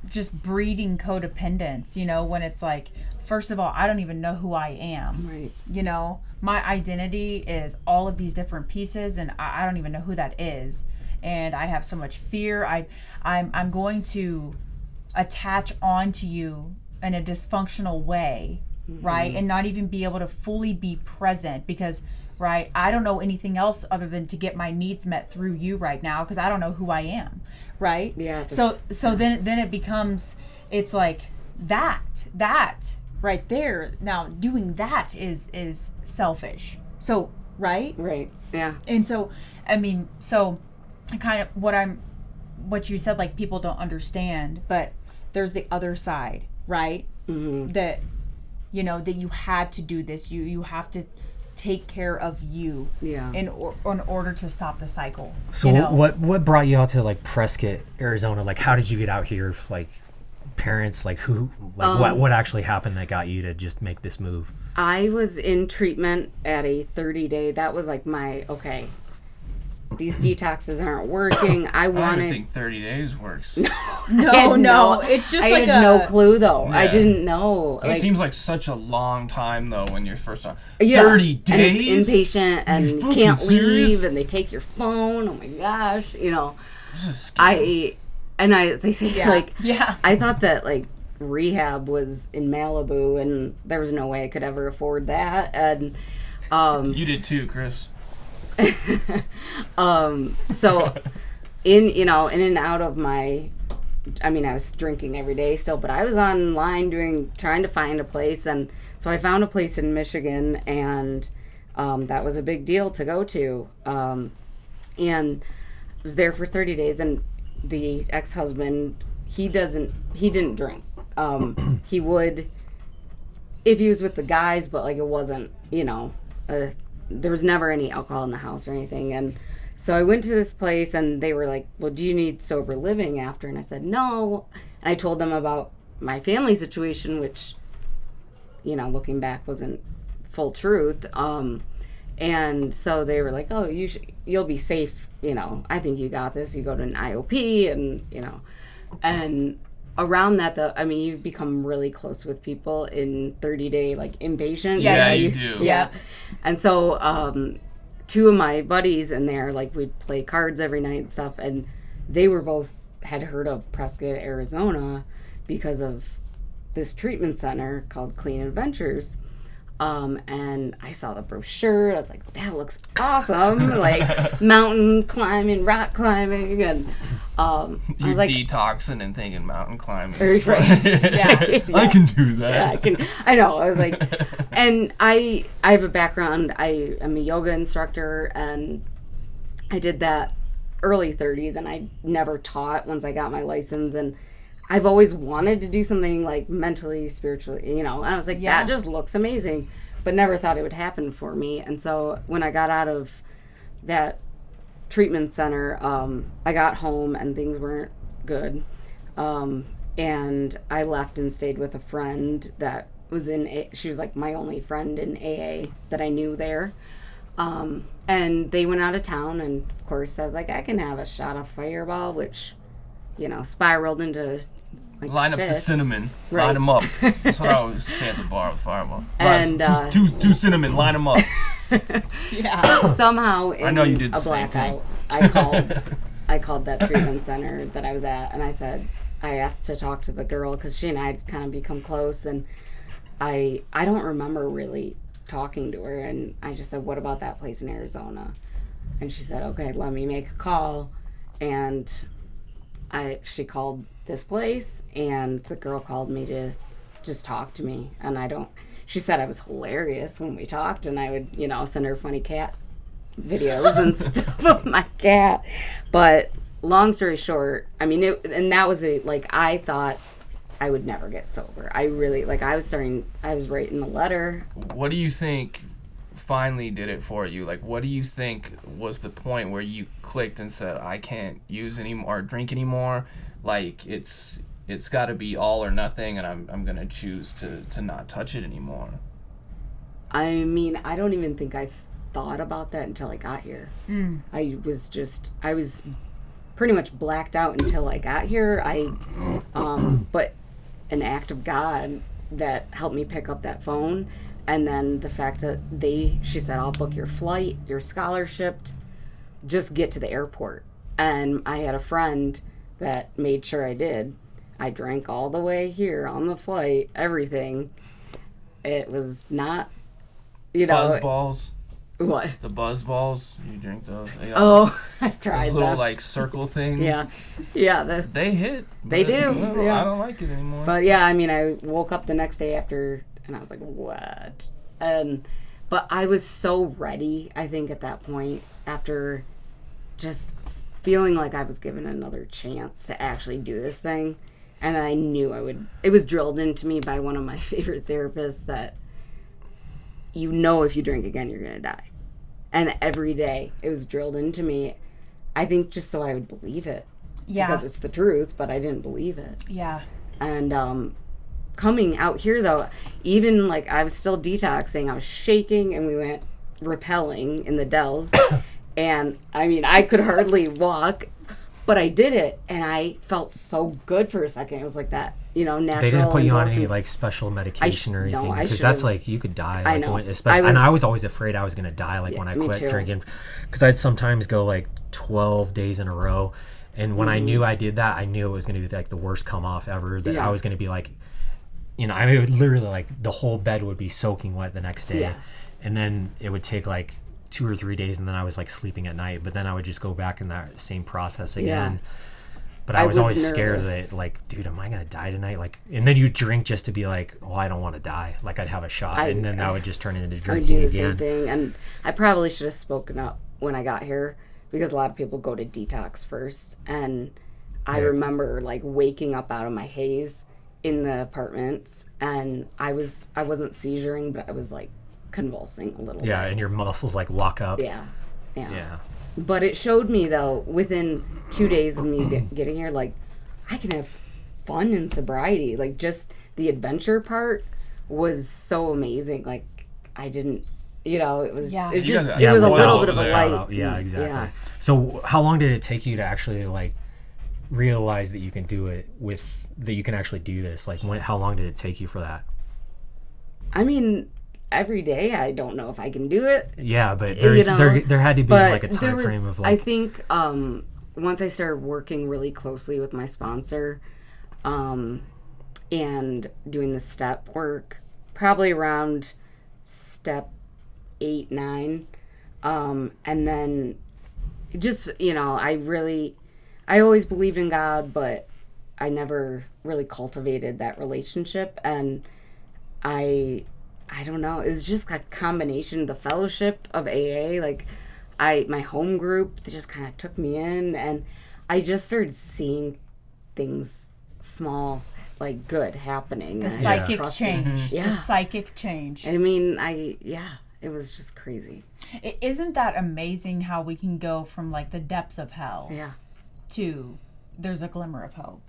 Speaker 2: just breeding codependence, when it's like, first of all, I don't even know who I am.
Speaker 3: Right.
Speaker 2: My identity is all of these different pieces, and I don't even know who that is. And I have so much fear. I'm going to attach onto you in a dysfunctional way, right? And not even be able to fully be present, because right, I don't know anything else other than to get my needs met through you right now, because I don't know who I am, right?
Speaker 3: Yeah.
Speaker 2: So then it becomes, it's like that right there. Now doing that is selfish. So right?
Speaker 3: Right. Yeah.
Speaker 2: And so I mean, so kind of what you said, like people don't understand, but there's the other side, right?
Speaker 3: Mm-hmm.
Speaker 2: That that you had to do this. You have to take care of you, in order to stop the cycle.
Speaker 4: So what brought you out to like Prescott, Arizona? Like, how did you get out here? Like, parents, like who, like what actually happened that got you to just make this move?
Speaker 3: I was in treatment at a 30-day. That was like these detoxes aren't working. I
Speaker 1: don't think 30 days works.
Speaker 2: No, it's just
Speaker 3: I had no clue though.
Speaker 1: Yeah.
Speaker 3: I didn't know.
Speaker 1: It seems like such a long time though when you're first on.
Speaker 3: Yeah.
Speaker 1: 30 days?
Speaker 3: And it's inpatient, and you
Speaker 1: fucking
Speaker 3: can't
Speaker 1: serious?
Speaker 3: leave, and they take your phone. Oh my gosh,
Speaker 1: This is scary.
Speaker 3: they say like,
Speaker 2: yeah.
Speaker 3: I thought that like rehab was in Malibu, and there was no way I could ever afford that. And
Speaker 1: You did too, Chris.
Speaker 3: so in and out of I was drinking every day still, but I was online trying to find a place, and so I found a place in Michigan, and that was a big deal to go to, and I was there for 30 days, and the ex-husband, he didn't drink. He would if he was with the guys, but like it wasn't, there was never any alcohol in the house or anything. And so I went to this place, and they were like, well, do you need sober living after? And I said, no. And I told them about my family situation, which, looking back wasn't full truth. And so they were like, oh, you'll be safe. I think you got this. You go to an IOP, and around that, though, you've become really close with people in 30-day, like, inpatient.
Speaker 1: Yeah, you do.
Speaker 3: Yeah. And so, two of my buddies in there, like, we'd play cards every night and stuff, and they had heard of Prescott, Arizona, because of this treatment center called Clean Adventures. And I saw the brochure. I was like, that looks awesome. Like mountain climbing, rock climbing. And I
Speaker 1: You're
Speaker 3: was like,
Speaker 1: detoxing and thinking mountain climbing.
Speaker 3: Right.
Speaker 2: Yeah.
Speaker 1: I can do that.
Speaker 3: Yeah, I can. I know. I was like, and I have a background. I am a yoga instructor, and I did that early 30s, and I never taught once I got my license. And I've always wanted to do something like mentally, spiritually, and I was like, that just looks amazing, but never thought it would happen for me. And so when I got out of that treatment center, I got home and things weren't good. And I left and stayed with a friend that was she was like my only friend in AA that I knew there. And they went out of town, and of course I was like, I can have a shot of Fireball, which, spiraled into like
Speaker 1: Line up the
Speaker 3: fist.
Speaker 1: cinnamon.
Speaker 3: Right.
Speaker 1: Line them up. That's what I always say at the bar with Fireball.
Speaker 3: And
Speaker 1: two cinnamon. Line them up.
Speaker 2: Yeah.
Speaker 3: somehow in
Speaker 1: I know you did the
Speaker 3: a
Speaker 1: same
Speaker 3: blackout,
Speaker 1: thing.
Speaker 3: I called that treatment center that I was at, and I asked to talk to the girl because she and I had kind of become close, and I don't remember really talking to her, and I just said, what about that place in Arizona? And she said, okay, let me make a call. And she called this place, and the girl called me to just talk to me. And she said I was hilarious when we talked, and I would, send her funny cat videos and stuff of my cat. But long story short, I mean, that was I thought I would never get sober. I really, I was writing the letter.
Speaker 1: What do you think finally did it for you? Like, what do you think was the point where you clicked and said, I can't use anymore or drink anymore? Like, it's got to be all or nothing, and I'm going to choose to not touch it anymore.
Speaker 3: I mean, I don't even think I thought about that until I got here. I was pretty much blacked out until I got here. But an act of God that helped me pick up that phone, and then the fact that she said, I'll book your flight, your scholarship, just get to the airport. And I had a friend that made sure I did. I drank all the way here on the flight, everything. It was not,
Speaker 1: Buzz balls.
Speaker 3: What?
Speaker 1: The buzz balls. You drink those?
Speaker 3: I've tried
Speaker 1: those little circle things.
Speaker 3: Yeah.
Speaker 1: They hit.
Speaker 3: They do. Yeah.
Speaker 1: I don't like it anymore.
Speaker 3: But yeah, I mean, I woke up the next day after, and I was like, what? But I was so ready, I think, at that point, after just feeling like I was given another chance to actually do this thing. And I knew I would. It was drilled into me by one of my favorite therapists that if you drink again, you're going to die. And every day it was drilled into me, I think just so I would believe it.
Speaker 2: Yeah.
Speaker 3: Because it's the truth, but I didn't believe it.
Speaker 2: Yeah.
Speaker 3: And coming out here, though, even I was still detoxing, I was shaking, and we went rappelling in the Dells. And I mean, I could hardly walk, but I did it, and I felt so good for a second. It was like that, natural.
Speaker 4: They didn't put you on any special medication or anything, because that's you could die.
Speaker 3: I know.
Speaker 4: And I was always afraid I was gonna die. When I quit drinking, because I'd sometimes go 12 days in a row, and when I knew I did that, I knew it was gonna be the worst come off ever. That I was gonna be I mean, it would literally the whole bed would be soaking wet the next day, and then it would take 2 or 3 days, and then I was sleeping at night, but then I would just go back in that same process again. But I was always scared that dude, am I gonna die tonight? And then you drink just to be I don't want to die. I'd have a shot, and then that would just turn into drinking
Speaker 3: I would do the
Speaker 4: again.
Speaker 3: same thing. And I probably should have spoken up when I got here, because a lot of people go to detox first, and I remember waking up out of my haze in the apartments, and I wasn't seizuring, but I was convulsing a little bit.
Speaker 4: And your muscles lock up.
Speaker 3: Yeah. But it showed me, though, within 2 days of me getting here, I can have fun in sobriety. Just the adventure part was so amazing. I didn't, it was it was a little bit of a light.
Speaker 4: Yeah, exactly.
Speaker 3: Yeah.
Speaker 4: So how long did it take you to actually realize that you can do it that you can actually do this? How long did it take you for that?
Speaker 3: I mean, every day I don't know if I can do it.
Speaker 4: Yeah, but there had to be a time frame of
Speaker 3: I think once I started working really closely with my sponsor, and doing the step work, probably around step 8, 9, and then just I always believed in God, but I never really cultivated that relationship, and I don't know. It's just a combination of the fellowship of AA. My home group, they just kind of took me in, and I just started seeing things small, good happening.
Speaker 2: The psychic change.
Speaker 3: Mm-hmm. Yeah.
Speaker 2: The psychic change.
Speaker 3: I mean, it was just crazy.
Speaker 2: Isn't that amazing how we can go from the depths of hell to there's a glimmer of hope?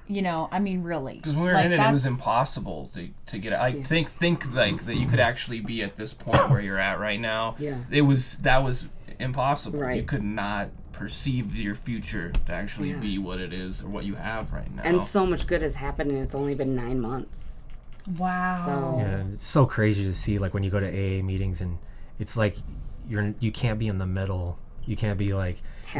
Speaker 2: Yeah. I mean, really.
Speaker 1: Because when we were in it was impossible to get it. I think that you could actually be at this point where you're at right now.
Speaker 3: Yeah.
Speaker 1: That was impossible.
Speaker 3: Right.
Speaker 1: You could not perceive your future to actually be what it is or what you have right now.
Speaker 3: And so much good has happened, and it's only been 9 months.
Speaker 2: Wow.
Speaker 3: So.
Speaker 4: It's so crazy to see when you go to AA meetings, and it's you can't be in the middle. You can't be you're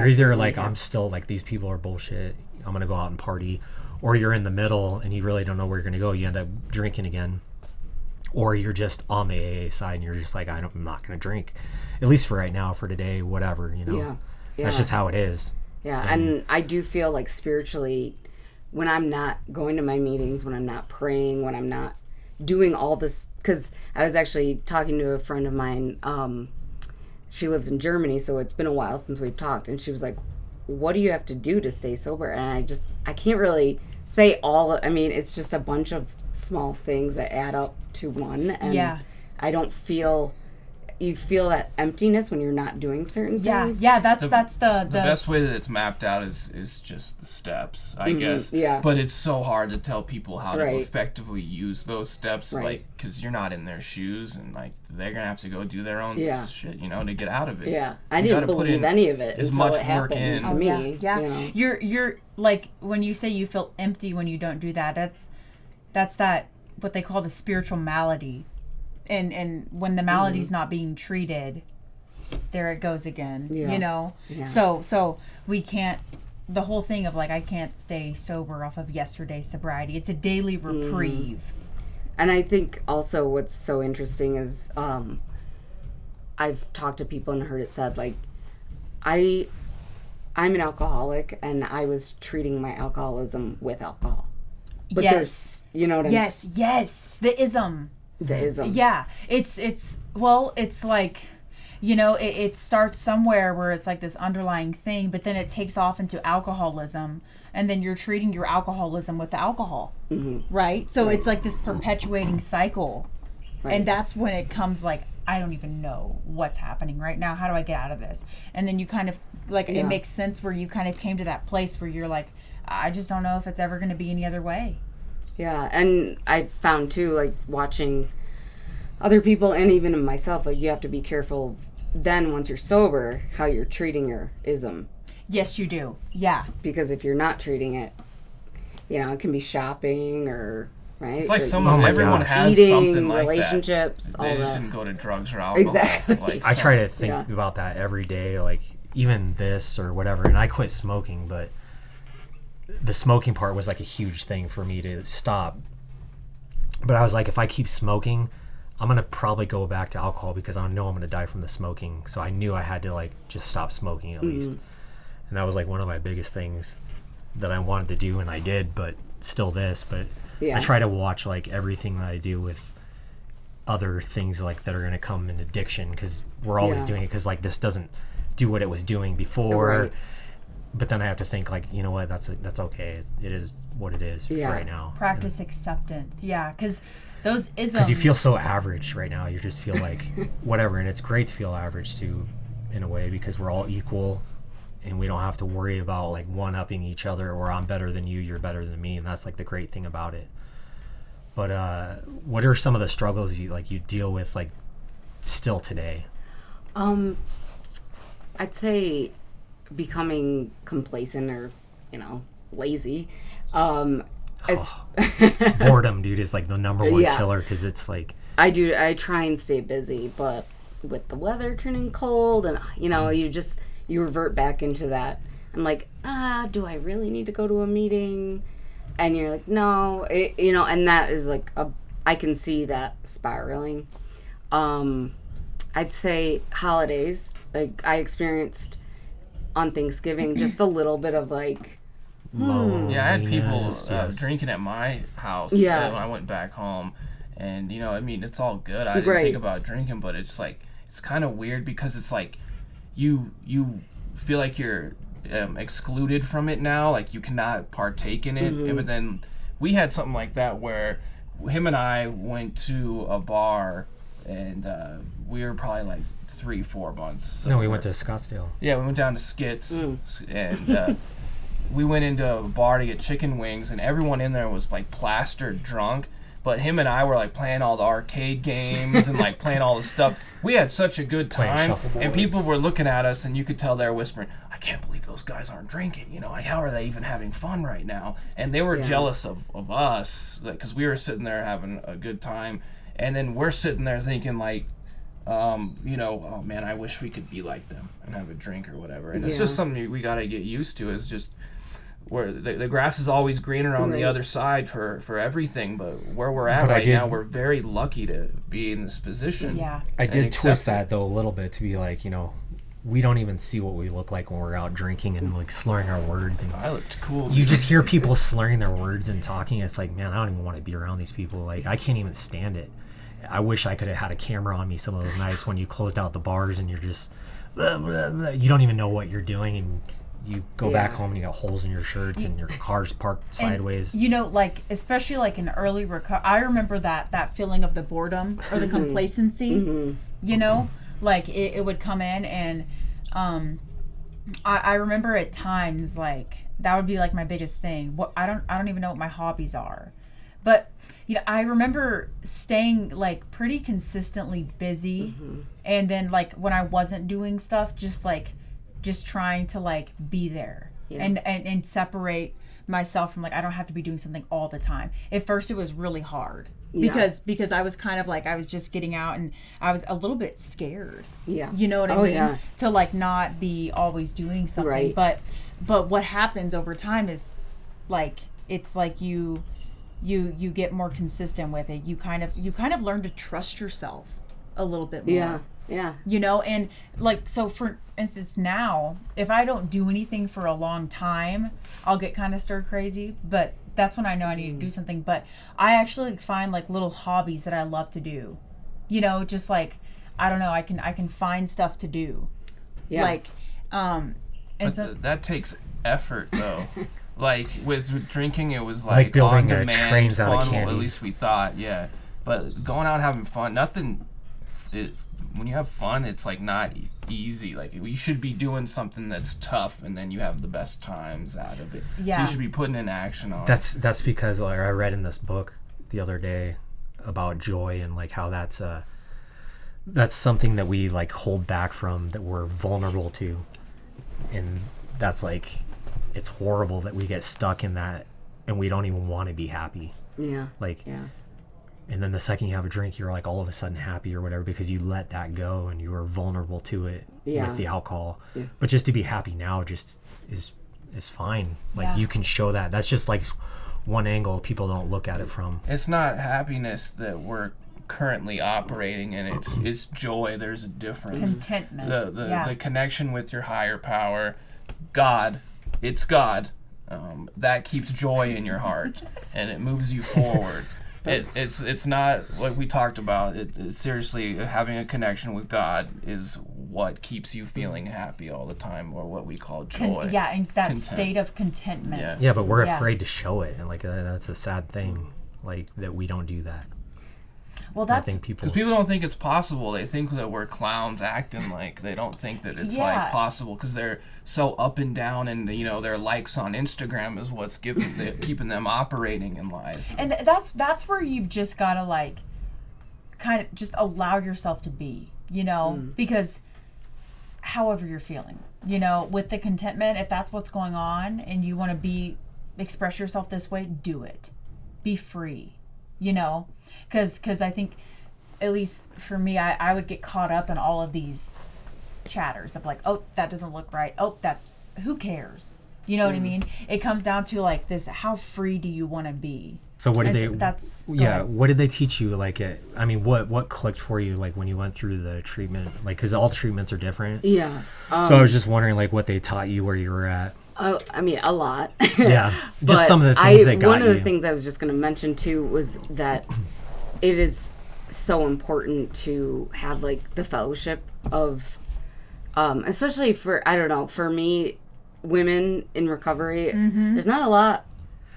Speaker 4: either I'm still these people are bullshit, I'm gonna go out and party, or you're in the middle and you really don't know where you're gonna go. You end up drinking again, or you're just on the AA side and you're just I'm not gonna drink, at least for right now, for today, whatever.
Speaker 3: Yeah.
Speaker 4: That's just how it is.
Speaker 3: Yeah, and I do feel spiritually, when I'm not going to my meetings, when I'm not praying, when I'm not doing all this, because I was actually talking to a friend of mine. She lives in Germany, so it's been a while since we've talked, and she was like, what do you have to do to stay sober? And I can't really say it's just a bunch of small things that add up to one, and I don't feel, you feel that emptiness when you're not doing certain things.
Speaker 2: That's the
Speaker 1: best way that it's mapped out is just the steps, I guess.
Speaker 3: Yeah.
Speaker 1: But it's so hard to tell people how to
Speaker 3: Right.
Speaker 1: effectively use those steps,
Speaker 3: Right.
Speaker 1: like, because you're not in their shoes, and like they're gonna have to go do their own shit, to get out of it.
Speaker 3: Yeah, I
Speaker 1: You
Speaker 3: didn't
Speaker 1: gotta put
Speaker 3: believe
Speaker 1: in
Speaker 3: any of it
Speaker 1: as
Speaker 3: until
Speaker 1: much
Speaker 3: it
Speaker 1: work
Speaker 3: happened
Speaker 1: in.
Speaker 3: to me.
Speaker 2: Yeah.
Speaker 3: You know?
Speaker 2: You're like, when you say you feel empty when you don't do that, that's that what they call the spiritual malady. And when the malady's not being treated, there it goes again.
Speaker 3: Yeah. Yeah.
Speaker 2: So we can't, the whole thing of like, I can't stay sober off of yesterday's sobriety. It's a daily reprieve.
Speaker 3: And I think also what's so interesting is I've talked to people and heard it said, like, I'm an alcoholic and I was treating my alcoholism with alcohol. But there's, you know what I'm saying?
Speaker 2: Yes. The ism.
Speaker 3: The ism.
Speaker 2: Yeah. It's like, it starts somewhere where it's like this underlying thing, but then it takes off into alcoholism, and then you're treating your alcoholism with the alcohol. Right? So it's like this perpetuating cycle.
Speaker 3: Right.
Speaker 2: And that's when it comes like, I don't even know what's happening right now. How do I get out of this? And then you kind of, like, it makes sense where you kind of came to that place where you're like, I just don't know if it's ever going to be any other way.
Speaker 3: Yeah, and I found too, like, watching other people and even myself, like, you have to be careful then once you're sober how you're treating your ism.
Speaker 2: Yes, you do. Yeah.
Speaker 3: Because if you're not treating it, it can be shopping or, right?
Speaker 1: It's like
Speaker 3: or
Speaker 1: everyone has
Speaker 3: eating,
Speaker 1: something like
Speaker 3: relationships,
Speaker 1: that.
Speaker 3: all
Speaker 1: They just
Speaker 3: that.
Speaker 1: didn't go to drugs or alcohol.
Speaker 3: Exactly.
Speaker 1: Like,
Speaker 4: I try to think about that every day, like even this or whatever. And I quit smoking, but the smoking part was like a huge thing for me to stop. But I was like, if I keep smoking, I'm going to probably go back to alcohol because I know I'm going to die from the smoking. So I knew I had to like just stop smoking at least. And that was like one of my biggest things that I wanted to do, and I did, but still this. But I try to watch like everything that I do with other things like that are going to come in addiction, because we're always doing it, because like this doesn't do what it was doing before.
Speaker 3: Right.
Speaker 4: But then I have to think like, you know what, that's okay. It is what it is right now.
Speaker 2: Practice acceptance. Yeah, because those isms.
Speaker 4: Because you feel so average right now. You just feel like whatever. And it's great to feel average too, in a way, because we're all equal and we don't have to worry about like one-upping each other, or I'm better than you, you're better than me. And that's like the great thing about it. But what are some of the struggles you deal with like still today?
Speaker 3: I'd say becoming complacent or, lazy.
Speaker 4: Boredom, dude, is like the number one killer, because it's like...
Speaker 3: I try and stay busy, but with the weather turning cold and, you revert back into that. I'm like, do I really need to go to a meeting? And you're like, no, and that is like, I can see that spiraling. I'd say holidays, like I experienced on Thanksgiving, just a little bit of like,
Speaker 1: Yeah, I had people
Speaker 4: yes.
Speaker 1: drinking at my house when I went back home. And, it's all good. I didn't think about drinking, but it's like, it's kind of weird because it's like you feel like you're excluded from it now. Like you cannot partake in it. But then we had something like that where him and I went to a bar, and we were probably like 3-4 months.
Speaker 4: No, we went to Scottsdale.
Speaker 1: Yeah, we went down to Skits, and we went into a bar to get chicken wings, and everyone in there was like plastered drunk. But him and I were like playing all the arcade games and like playing all the stuff. We had such a good time, and people were looking at us, and you could tell they were whispering, "I can't believe those guys aren't drinking. Like, how are they even having fun right now?" And they were jealous of us, because we were sitting there having a good time, and then we're sitting there thinking like, oh man, I wish we could be like them and have a drink or whatever. And it's just something we got to get used to. It's just where the grass is always greener on the other side for everything, but where we're at now, we're very lucky to be in this position.
Speaker 2: Yeah.
Speaker 4: I did twist that though a little bit to be like, we don't even see what we look like when we're out drinking and like slurring our words. And
Speaker 1: I looked cool.
Speaker 4: you just hear people slurring their words and talking. It's like, man, I don't even want to be around these people. Like, I can't even stand it. I wish I could have had a camera on me some of those nights when you closed out the bars and you're just, blah, blah, blah. You don't even know what you're doing, and you go back home and you got holes in your shirts and your car's parked sideways.
Speaker 2: And, you know, like, especially like in early recovery, I remember that feeling of the boredom or the complacency, you know, like it would come in, and I remember at times, like, that would be like my biggest thing. I don't even know what my hobbies are, but you know, I remember staying like pretty consistently busy, and then like when I wasn't doing stuff, just trying to like be there and separate myself from, like, I don't have to be doing something all the time. At first it was really hard because I was kind of like, I was just getting out and I was a little bit scared. Yeah. You know what I mean? Yeah. To like not be always doing something. Right. But what happens over time is like, it's like you get more consistent with it. You kind of learn to trust yourself a little bit more. Yeah. Yeah. You know, and like, so for instance, now, if I don't do anything for a long time, I'll get kind of stir crazy, but that's when I know I need to do something. But I actually find like little hobbies that I love to do, you know, just like, I don't know, I can find stuff to do. Yeah. Like, and
Speaker 1: but so that takes effort though. Like with drinking, it was like
Speaker 4: building trains out of candy.
Speaker 1: At least we thought, yeah. But going out having fun, when you have fun, it's like not easy. Like, we should be doing something that's tough, and then you have the best times out of it. Yeah. So you should be putting in action on.
Speaker 4: That's because, like, I read in this book the other day about joy and like how that's something that we like hold back from, that we're vulnerable to, and that's like, it's horrible that we get stuck in that and we don't even want to be happy. Yeah. Like, yeah. And then the second you have a drink, you're like all of a sudden happy or whatever because you let that go and you were vulnerable to it with the alcohol. Yeah. But just to be happy now just is fine. Like, you can show that. That's just like one angle people don't look at it from.
Speaker 1: It's not happiness that we're currently operating in. It's joy. There's a difference.
Speaker 2: Contentment.
Speaker 1: The connection with your higher power, God. It's God. That keeps joy in your heart and it moves you forward. It's not like we talked about. It seriously, having a connection with God is what keeps you feeling happy all the time, or what we call joy.
Speaker 2: And that state of contentment.
Speaker 4: Yeah, but we're afraid to show it, and like that's a sad thing, like that we don't do that.
Speaker 2: Well, that's
Speaker 1: because people don't think it's possible. They think that we're clowns acting like. They don't think that it's like possible because they're so up and down, and you know, their likes on Instagram is what's keeping them operating in life.
Speaker 2: And that's where you've just got to like kind of just allow yourself to be, you know, because however you're feeling, you know, with the contentment, if that's what's going on and you want to express yourself this way, do it. Be free, you know. Because I think, at least for me, I would get caught up in all of these chatters of like, oh, that doesn't look right. Oh, who cares? You know what I mean? It comes down to like this: how free do you want to be?
Speaker 4: So what did what did they teach you? Like, what clicked for you? Like when you went through the treatment, like, because all the treatments are different. Yeah. So I was just wondering, like, what they taught you where you were at.
Speaker 3: Oh, I mean, a lot.
Speaker 4: Yeah. Just some of the things that got you.
Speaker 3: One of the things I was just going to mention too was that it is so important to have like the fellowship of, especially for me, women in recovery. There's not a lot.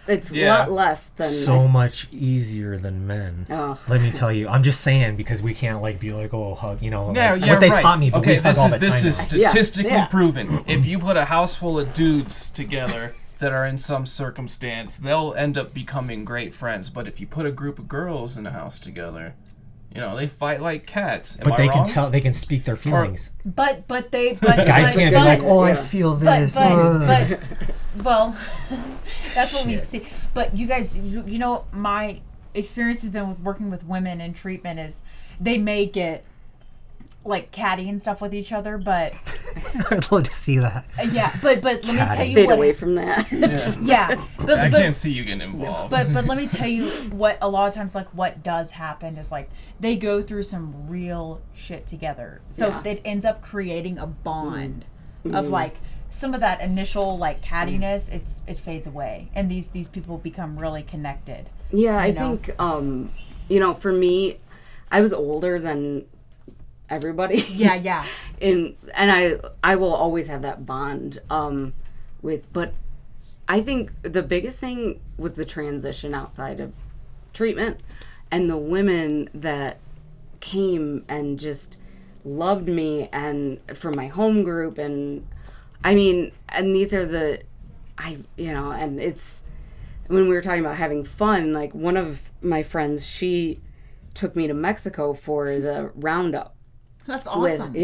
Speaker 3: It's a lot less than
Speaker 4: so much easier than men. Oh. Let me tell you, I'm just saying because we can't like be like, oh, hug, you know, what they taught me. But we hug all the time.
Speaker 1: This is statistically proven. If you put a house full of dudes together that are in some circumstance, they'll end up becoming great friends. But if you put a group of girls in a house together, you know, they fight like cats.
Speaker 4: But they can speak their feelings.
Speaker 2: But guys
Speaker 4: can't be like, oh, I feel this.
Speaker 2: Well, that's what we see. But you guys, you know, my experience has been with working with women in treatment is they may get like catty and stuff with each other, but
Speaker 4: I'd love to see that.
Speaker 2: Yeah, but let me tell you
Speaker 3: Stayed
Speaker 2: what.
Speaker 3: away from that.
Speaker 2: Yeah,
Speaker 1: I can't see you getting involved.
Speaker 2: But let me tell you what a lot of times like what does happen is like they go through some real shit together. So it ends up creating a bond of like some of that initial like cattiness. It fades away, and these people become really connected.
Speaker 3: Yeah, I think for me, I was older than everybody.
Speaker 2: Yeah.
Speaker 3: and I will always have that bond but I think the biggest thing was the transition outside of treatment, and the women that came and just loved me, and for my home group, and I mean, and these are and it's when we were talking about having fun, like one of my friends, she took me to Mexico for the roundup.
Speaker 2: That's awesome.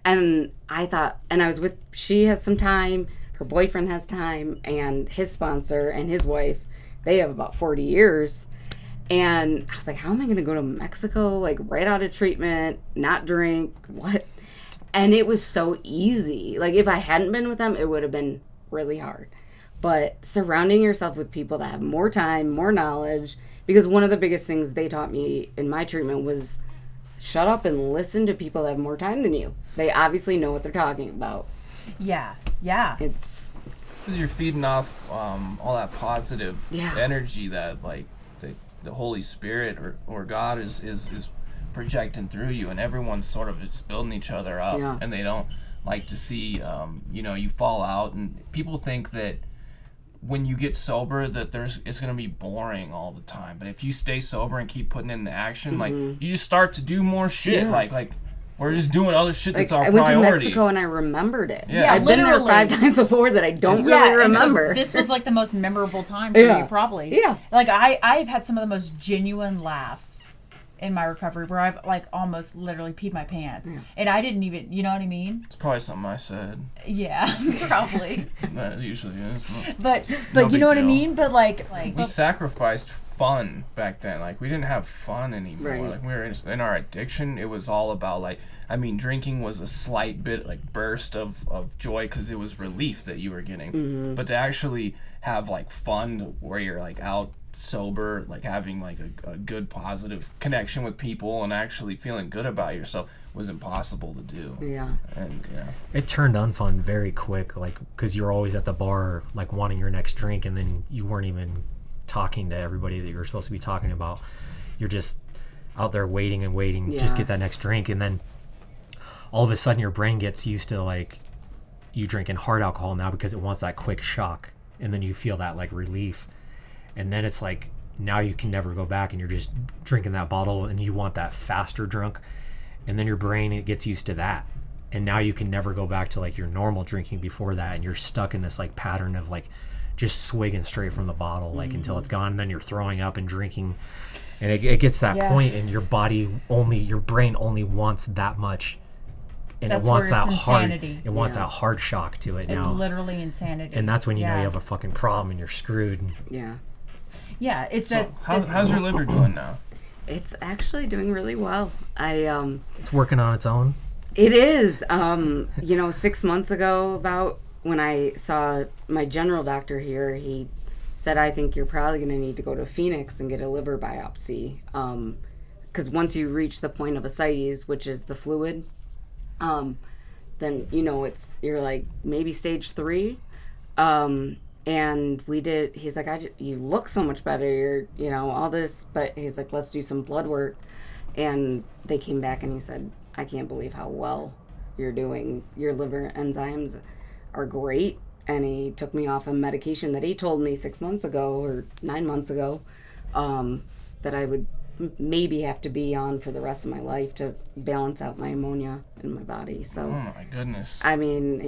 Speaker 3: And I thought, and I was with, she has some time, her boyfriend has time, and his sponsor and his wife, they have about 40 years. And I was like, how am I going to go to Mexico, like right out of treatment, not drink, what? And it was so easy. Like if I hadn't been with them, it would have been really hard. But surrounding yourself with people that have more time, more knowledge, because one of the biggest things they taught me in my treatment was shut up and listen to people that have more time than you. They obviously know what they're talking about.
Speaker 2: Yeah.
Speaker 3: It's
Speaker 1: because you're feeding off all that positive energy that like the Holy Spirit or God is projecting through you, and everyone's sort of just building each other up, and they don't like to see you fall out, and people think that when you get sober that it's going to be boring all the time, but if you stay sober and keep putting it into action, like you just start to do more shit, like we're just doing other shit that's our priority.
Speaker 3: I went to Mexico and I remembered it.
Speaker 2: Yeah,
Speaker 3: I've been there 5 times before that I don't really remember.
Speaker 2: And so this was like the most memorable time for you, probably.
Speaker 3: Yeah.
Speaker 2: Like I've had some of the most genuine laughs in my recovery where I've like almost literally peed my pants, and I didn't even, you know what I mean?
Speaker 1: It's probably something I said.
Speaker 2: Yeah, probably.
Speaker 1: That usually is.
Speaker 2: But you know what I mean? But like
Speaker 1: we sacrificed fun back then. Like we didn't have fun anymore.
Speaker 3: Right.
Speaker 1: Like we were in our addiction. It was all about like, I mean, drinking was a slight bit like burst of joy because it was relief that you were getting. But to actually have like fun where you're like out sober, like having like a good positive connection with people and actually feeling good about yourself was impossible to do. And
Speaker 4: it turned unfun very quick, like because you're always at the bar like wanting your next drink, and then you weren't even talking to everybody that you were supposed to be talking about. You're just out there waiting just get that next drink, and then all of a sudden your brain gets used to like you drinking hard alcohol now because it wants that quick shock, and then you feel that like relief. And then it's like, now you can never go back, and you're just drinking that bottle, and you want that faster drunk. And then your brain, it gets used to that. And now you can never go back to like your normal drinking before that. And you're stuck in this like pattern of like just swigging straight from the bottle, like until it's gone. And then you're throwing up and drinking. And it gets to that point, and your brain only wants that much. And
Speaker 2: that's
Speaker 4: it wants
Speaker 2: where
Speaker 4: that
Speaker 2: it's
Speaker 4: hard,
Speaker 2: insanity.
Speaker 4: it wants that hard shock to it now.
Speaker 2: It's literally insanity.
Speaker 4: And that's when you know you have a fucking problem and you're screwed.
Speaker 2: Yeah, it's
Speaker 1: so how's your liver doing now?
Speaker 3: It's actually doing really well.
Speaker 4: It's working on its own.
Speaker 3: It is. 6 months ago, about when I saw my general doctor here, he said, I think you're probably going to need to go to Phoenix and get a liver biopsy. Because once you reach the point of ascites, which is the fluid, then you're like maybe stage 3. And we did, he's like, you look so much better, you're, all this, but he's like, let's do some blood work. And they came back and he said, I can't believe how well you're doing. Your liver enzymes are great. And he took me off a medication that he told me 6 months ago or 9 months ago, that I would maybe have to be on for the rest of my life to balance out my ammonia in my body. So,
Speaker 1: oh my goodness.
Speaker 3: I mean,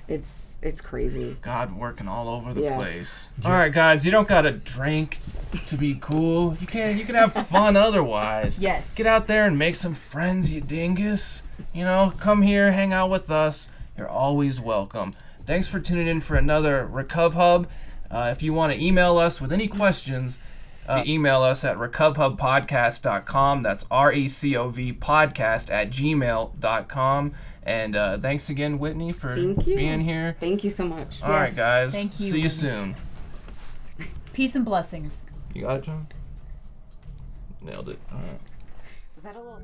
Speaker 3: it's crazy.
Speaker 1: God working all over the place. All right, guys, you don't gotta drink to be cool. You can have fun otherwise.
Speaker 2: Yes.
Speaker 1: Get out there and make some friends, you dingus. Come here, hang out with us. You're always welcome. Thanks for tuning in for another Recuv Hub. If you want to email us with any questions, Email us at recovhubpodcast.com. That's RECOV podcast at gmail.com. And thanks again, Whitney, for being here.
Speaker 3: Thank you so much.
Speaker 1: All right, guys.
Speaker 2: Thank you,
Speaker 1: See you
Speaker 2: Whitney.
Speaker 1: soon.
Speaker 2: Peace and blessings.
Speaker 1: You got it, John? Nailed it. All right.
Speaker 3: Was that a little...